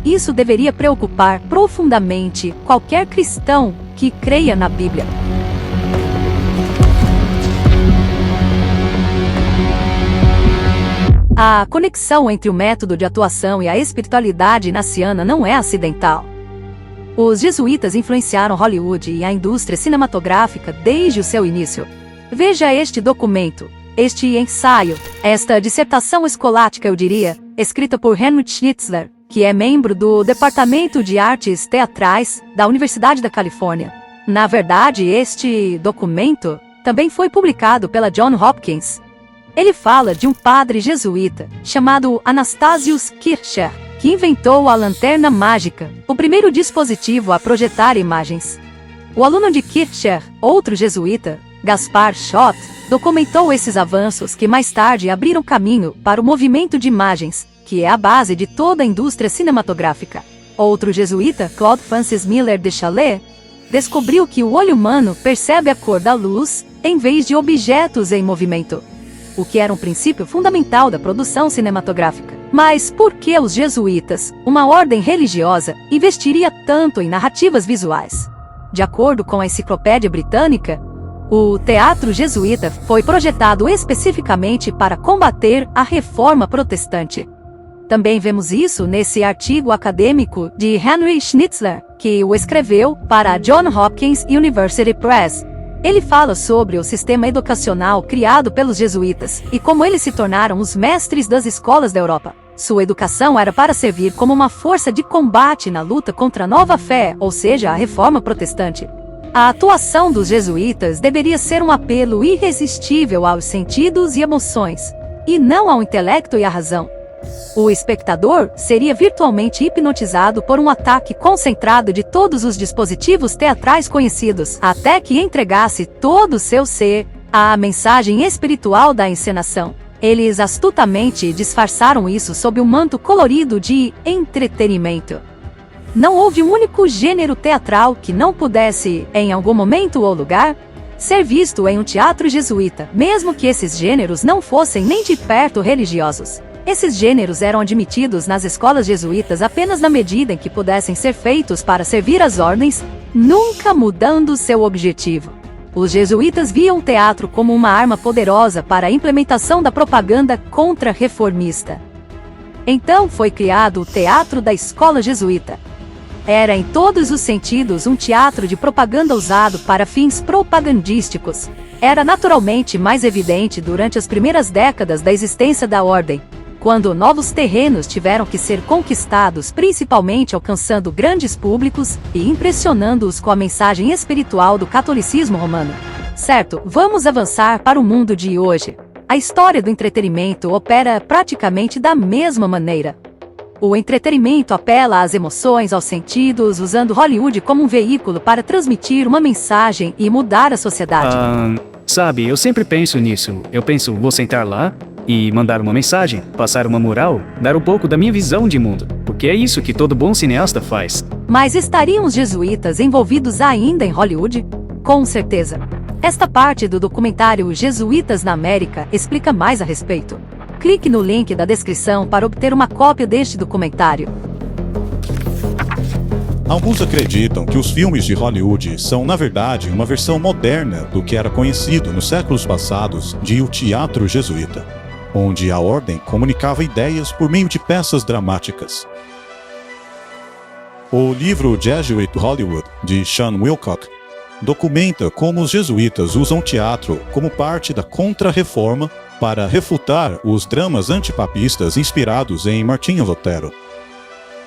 isso deveria preocupar profundamente qualquer cristão que creia na Bíblia. A conexão entre o método de atuação e a espiritualidade inaciana não é acidental. Os jesuítas influenciaram Hollywood e a indústria cinematográfica desde o seu início. Veja este documento, este ensaio, esta dissertação escolástica, eu diria, escrita por Heinrich Schnitzler, que é membro do Departamento de Artes Teatrais da Universidade da Califórnia. Na verdade, este documento também foi publicado pela Johns Hopkins. Ele fala de um padre jesuíta chamado Anastasius Kircher, que inventou a lanterna mágica, o primeiro dispositivo a projetar imagens. O aluno de Kircher, outro jesuíta, Gaspar Schott, documentou esses avanços que mais tarde abriram caminho para o movimento de imagens, que é a base de toda a indústria cinematográfica. Outro jesuíta, Claude Francis Miller de Chalais, descobriu que o olho humano percebe a cor da luz em vez de objetos em movimento, o que era um princípio fundamental da produção cinematográfica. Mas por que os jesuítas, uma ordem religiosa, investiria tanto em narrativas visuais? De acordo com a Enciclopédia Britânica, o teatro jesuíta foi projetado especificamente para combater a Reforma Protestante. Também vemos isso nesse artigo acadêmico de Henry Schnitzler, que o escreveu para a Johns Hopkins University Press. Ele fala sobre o sistema educacional criado pelos jesuítas e como eles se tornaram os mestres das escolas da Europa. Sua educação era para servir como uma força de combate na luta contra a nova fé, ou seja, a Reforma Protestante. A atuação dos jesuítas deveria ser um apelo irresistível aos sentidos e emoções, e não ao intelecto e à razão. O espectador seria virtualmente hipnotizado por um ataque concentrado de todos os dispositivos teatrais conhecidos, até que entregasse todo o seu ser à mensagem espiritual da encenação. Eles astutamente disfarçaram isso sob um manto colorido de entretenimento. Não houve um único gênero teatral que não pudesse, em algum momento ou lugar, ser visto em um teatro jesuíta, mesmo que esses gêneros não fossem nem de perto religiosos. Esses gêneros eram admitidos nas escolas jesuítas apenas na medida em que pudessem ser feitos para servir às ordens, nunca mudando seu objetivo. Os jesuítas viam o teatro como uma arma poderosa para a implementação da propaganda contra-reformista. Então foi criado o Teatro da Escola Jesuíta. Era em todos os sentidos um teatro de propaganda usado para fins propagandísticos. Era naturalmente mais evidente durante as primeiras décadas da existência da ordem, quando novos terrenos tiveram que ser conquistados, principalmente alcançando grandes públicos e impressionando-os com a mensagem espiritual do catolicismo romano. Certo, vamos avançar para o mundo de hoje. A história do entretenimento opera praticamente da mesma maneira. O entretenimento apela às emoções, aos sentidos, usando Hollywood como um veículo para transmitir uma mensagem e mudar a sociedade. Sabe, eu sempre penso nisso. Eu penso, vou sentar lá e mandar uma mensagem, passar uma moral, dar um pouco da minha visão de mundo, porque é isso que todo bom cineasta faz. Mas estariam os jesuítas envolvidos ainda em Hollywood? Com certeza. Esta parte do documentário Jesuítas na América explica mais a respeito. Clique no link da descrição para obter uma cópia deste documentário. Alguns acreditam que os filmes de Hollywood são, na verdade, uma versão moderna do que era conhecido nos séculos passados de o teatro jesuíta. onde a ordem comunicava ideias por meio de peças dramáticas. O livro Jesuit Hollywood, de Sean Wilcock, documenta como os jesuítas usam teatro como parte da Contra-Reforma para refutar os dramas antipapistas inspirados em Martinho Lutero.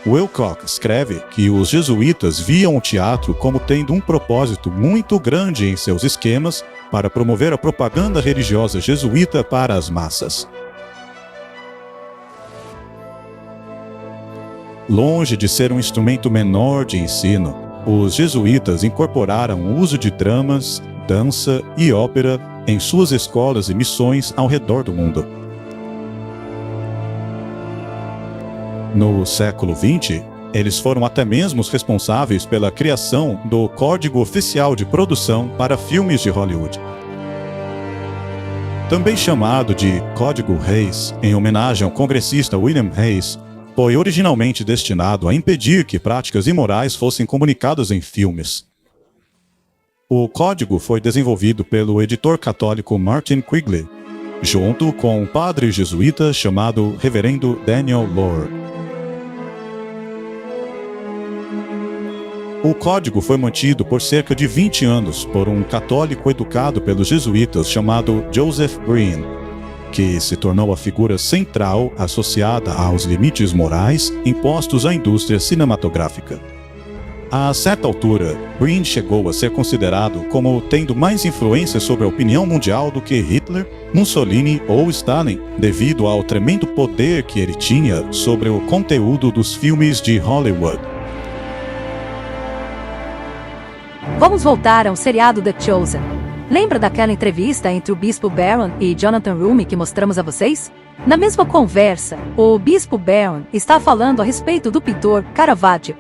Wilcock escreve que os jesuítas viam o teatro como tendo um propósito muito grande em seus esquemas para promover a propaganda religiosa jesuíta para as massas. Longe de ser um instrumento menor de ensino, os jesuítas incorporaram o uso de dramas, dança e ópera em suas escolas e missões ao redor do mundo. No século XX, eles foram até mesmo os responsáveis pela criação do Código Oficial de Produção para Filmes de Hollywood. Também chamado de Código Hayes, em homenagem ao congressista William Hayes, foi originalmente destinado a impedir que práticas imorais fossem comunicadas em filmes. O código foi desenvolvido pelo editor católico Martin Quigley, junto com um padre jesuíta chamado Reverendo Daniel Lord. O código foi mantido por cerca de 20 anos por um católico educado pelos jesuítas chamado Joseph Breen, que se tornou a figura central associada aos limites morais impostos à indústria cinematográfica. A certa altura, Breen chegou a ser considerado como tendo mais influência sobre a opinião mundial do que Hitler, Mussolini ou Stalin, devido ao tremendo poder que ele tinha sobre o conteúdo dos filmes de Hollywood. Vamos voltar ao seriado The Chosen. Lembra daquela entrevista entre o Bispo Barron e Jonathan Roumie que mostramos a vocês? Na mesma conversa, o Bispo Barron está falando a respeito do pintor Caravaggio.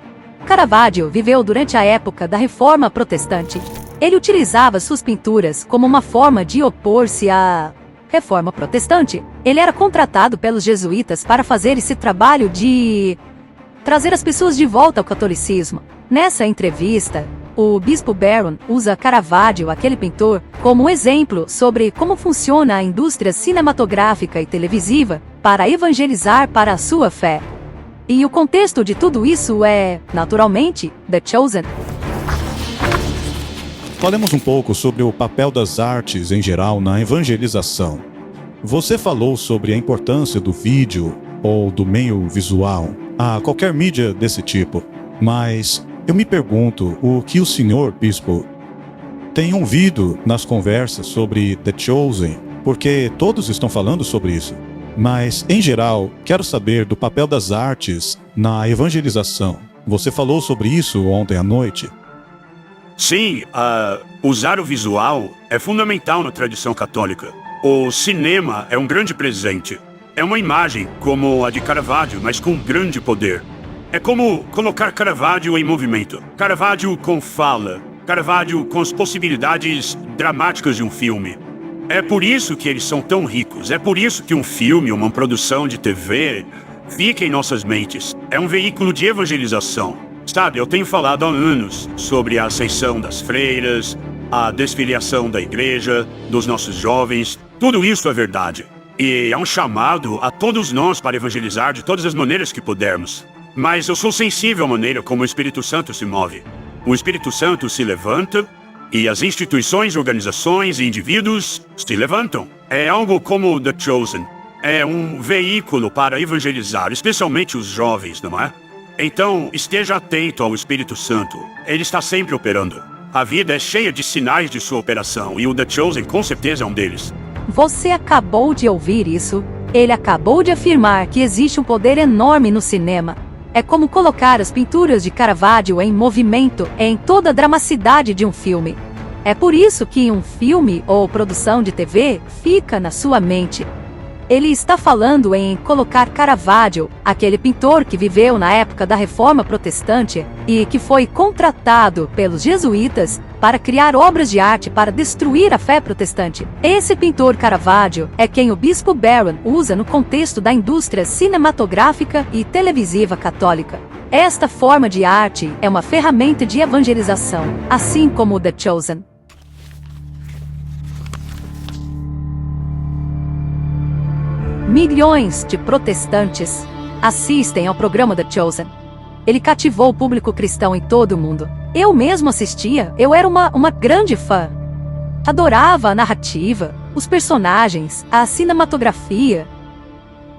Caravaggio viveu durante a época da Reforma Protestante. Ele utilizava suas pinturas como uma forma de opor-se à Reforma Protestante. Ele era contratado pelos jesuítas para fazer esse trabalho de trazer as pessoas de volta ao catolicismo. Nessa entrevista, o Bispo Barron usa Caravaggio, aquele pintor, como exemplo sobre como funciona a indústria cinematográfica e televisiva para evangelizar para a sua fé. E o contexto de tudo isso é, naturalmente, The Chosen. Falemos um pouco sobre o papel das artes em geral na evangelização. Você falou sobre a importância do vídeo ou do meio visual a qualquer mídia desse tipo, mas eu me pergunto o que o senhor bispo tem ouvido nas conversas sobre The Chosen, porque todos estão falando sobre isso. Mas, em geral, quero saber do papel das artes na evangelização. Você falou sobre isso ontem à noite. Sim, usar o visual é fundamental na tradição católica. O cinema é um grande presente. É uma imagem como a de Caravaggio, mas com grande poder. É como colocar Caravaggio em movimento. Caravaggio com fala. Caravaggio com as possibilidades dramáticas de um filme. É por isso que eles são tão ricos. É por isso que um filme, uma produção de TV, fica em nossas mentes. É um veículo de evangelização. Sabe, eu tenho falado há anos sobre a ascensão das freiras, a desfiliação da igreja, dos nossos jovens. Tudo isso é verdade. E é um chamado a todos nós para evangelizar de todas as maneiras que pudermos. Mas eu sou sensível à maneira como o Espírito Santo se move. O Espírito Santo se levanta e as instituições, organizações e indivíduos se levantam. É algo como The Chosen. É um veículo para evangelizar, especialmente os jovens, não é? Então, esteja atento ao Espírito Santo. Ele está sempre operando. A vida é cheia de sinais de sua operação e o The Chosen com certeza é um deles. Você acabou de ouvir isso? Ele acabou de afirmar que existe um poder enorme no cinema. É como colocar as pinturas de Caravaggio em movimento em toda a dramaticidade de um filme. É por isso que um filme ou produção de TV fica na sua mente. Ele está falando em colocar Caravaggio, aquele pintor que viveu na época da Reforma Protestante e que foi contratado pelos jesuítas para criar obras de arte para destruir a fé protestante. Esse pintor Caravaggio é quem o Bispo Barron usa no contexto da indústria cinematográfica e televisiva católica. Esta forma de arte é uma ferramenta de evangelização, assim como o The Chosen. milhões de protestantes assistem ao programa The Chosen. Ele cativou o público cristão em todo o mundo. Eu mesmo assistia, eu era uma grande fã. Adorava a narrativa, os personagens, a cinematografia.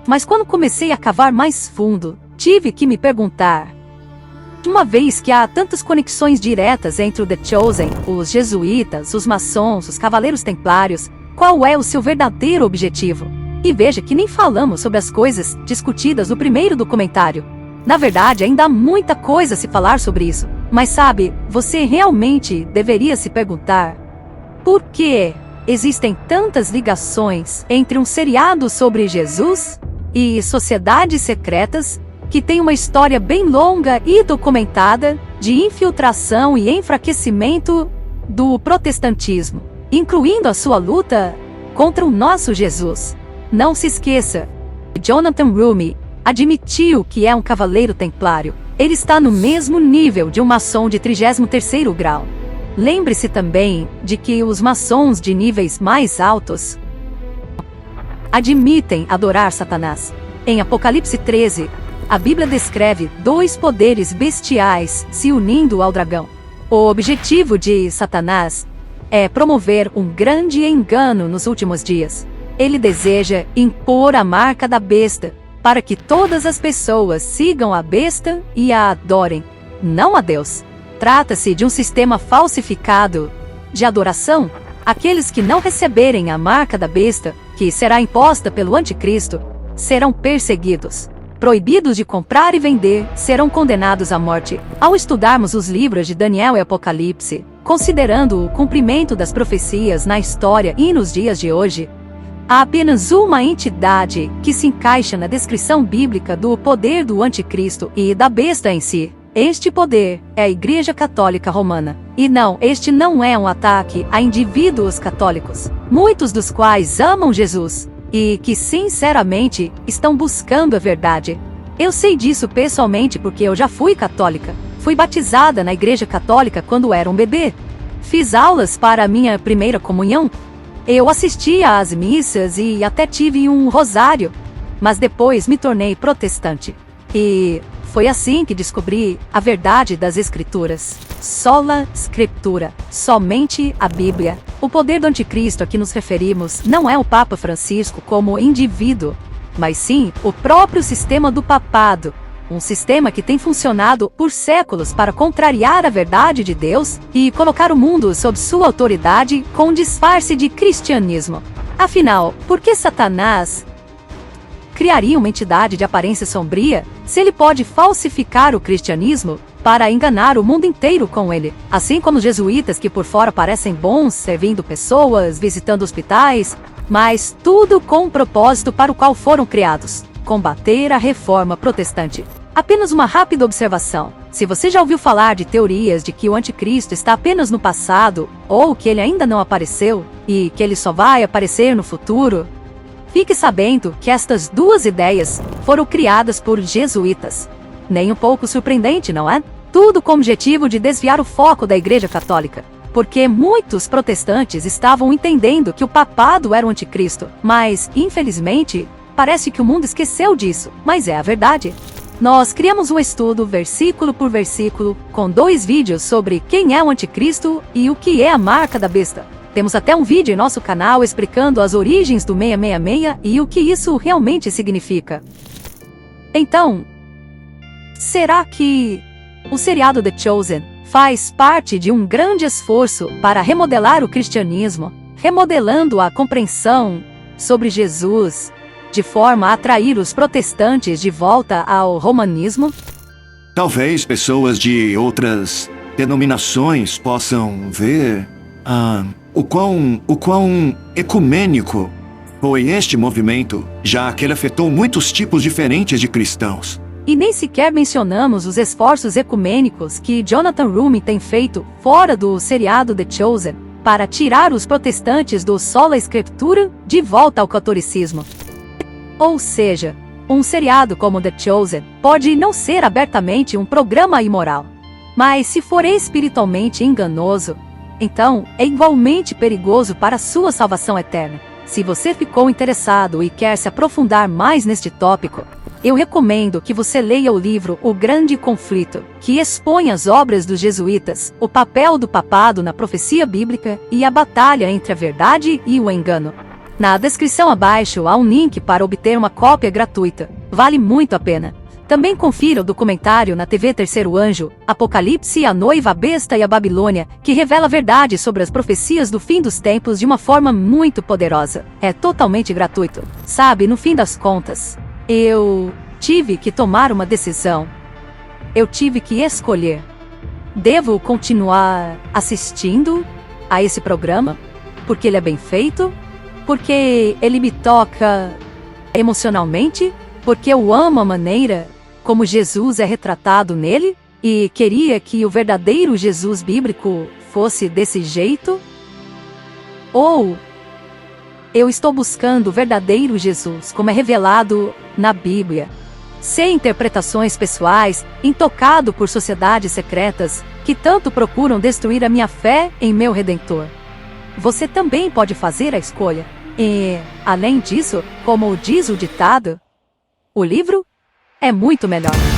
Mas quando comecei a cavar mais fundo, tive que me perguntar: uma vez que há tantas conexões diretas entre o The Chosen, os jesuítas, os maçons, os cavaleiros templários, qual é o seu verdadeiro objetivo? E veja que nem falamos sobre as coisas discutidas no primeiro documentário. Na verdade, ainda há muita coisa a se falar sobre isso. Mas sabe, você realmente deveria se perguntar: por que existem tantas ligações entre um seriado sobre Jesus e sociedades secretas que tem uma história bem longa e documentada de infiltração e enfraquecimento do protestantismo, incluindo a sua luta contra o nosso Jesus? Não se esqueça, Jonathan Roumie admitiu que é um cavaleiro templário. Ele está no mesmo nível de um maçom de 33º grau. Lembre-se também de que os maçons de níveis mais altos admitem adorar Satanás. Em Apocalipse 13, a Bíblia descreve 2 poderes bestiais se unindo ao dragão. O objetivo de Satanás é promover um grande engano nos últimos dias. Ele deseja impor a marca da besta, para que todas as pessoas sigam a besta e a adorem, não a Deus. Trata-se de um sistema falsificado de adoração. Aqueles que não receberem a marca da besta, que será imposta pelo anticristo, serão perseguidos. Proibidos de comprar e vender, serão condenados à morte. Ao estudarmos os livros de Daniel e Apocalipse, considerando o cumprimento das profecias na história e nos dias de hoje, há apenas uma entidade que se encaixa na descrição bíblica do poder do anticristo e da besta em si. Este poder é a Igreja Católica Romana. E não, este não é um ataque a indivíduos católicos, muitos dos quais amam Jesus e que sinceramente estão buscando a verdade. Eu sei disso pessoalmente porque eu já fui católica. Fui batizada na Igreja Católica quando era um bebê. Fiz aulas para a minha primeira comunhão. Eu assistia às missas e até tive um rosário, mas depois me tornei protestante. E foi assim que descobri a verdade das Escrituras. Sola Scriptura, somente a Bíblia. O poder do anticristo a que nos referimos não é o Papa Francisco como indivíduo, mas sim o próprio sistema do papado. Um sistema que tem funcionado por séculos para contrariar a verdade de Deus e colocar o mundo sob sua autoridade com um disfarce de cristianismo. Afinal, por que Satanás criaria uma entidade de aparência sombria se ele pode falsificar o cristianismo para enganar o mundo inteiro com ele? Assim como os jesuítas que por fora parecem bons, servindo pessoas, visitando hospitais, mas tudo com um propósito para o qual foram criados: combater a reforma protestante. Apenas uma rápida observação: se você já ouviu falar de teorias de que o anticristo está apenas no passado, ou que ele ainda não apareceu, e que ele só vai aparecer no futuro, fique sabendo que estas 2 ideias foram criadas por jesuítas. Nem um pouco surpreendente, não é? Tudo com o objetivo de desviar o foco da Igreja Católica. Porque muitos protestantes estavam entendendo que o papado era o anticristo, mas, infelizmente, parece que o mundo esqueceu disso, mas é a verdade. Nós criamos um estudo, versículo por versículo, com 2 vídeos sobre quem é o anticristo e o que é a marca da besta. Temos até um vídeo em nosso canal explicando as origens do 666 e o que isso realmente significa. Então, será que o seriado The Chosen faz parte de um grande esforço para remodelar o cristianismo, remodelando a compreensão sobre Jesus, de forma a atrair os protestantes de volta ao romanismo? Talvez pessoas de outras denominações possam ver o quão ecumênico foi este movimento, já que ele afetou muitos tipos diferentes de cristãos. E nem sequer mencionamos os esforços ecumênicos que Jonathan Roumie tem feito fora do seriado The Chosen para tirar os protestantes do Sola Scriptura de volta ao catolicismo. Ou seja, um seriado como The Chosen pode não ser abertamente um programa imoral, mas se for espiritualmente enganoso, então é igualmente perigoso para a sua salvação eterna. Se você ficou interessado e quer se aprofundar mais neste tópico, eu recomendo que você leia o livro O Grande Conflito, que expõe as obras dos jesuítas, o papel do papado na profecia bíblica e a batalha entre a verdade e o engano. Na descrição abaixo há um link para obter uma cópia gratuita. Vale muito a pena. Também confira o documentário na TV Terceiro Anjo, Apocalipse, a Noiva, a Besta e a Babilônia, que revela a verdade sobre as profecias do fim dos tempos de uma forma muito poderosa. É totalmente gratuito. Sabe, no fim das contas, eu tive que tomar uma decisão. Eu tive que escolher. Devo continuar assistindo a esse programa? Porque ele é bem feito? Porque ele me toca emocionalmente? Porque eu amo a maneira como Jesus é retratado nele? E queria que o verdadeiro Jesus bíblico fosse desse jeito? Ou eu estou buscando o verdadeiro Jesus como é revelado na Bíblia, sem interpretações pessoais, intocado por sociedades secretas que tanto procuram destruir a minha fé em meu Redentor? Você também pode fazer a escolha. E, além disso, como diz o ditado, o livro é muito melhor.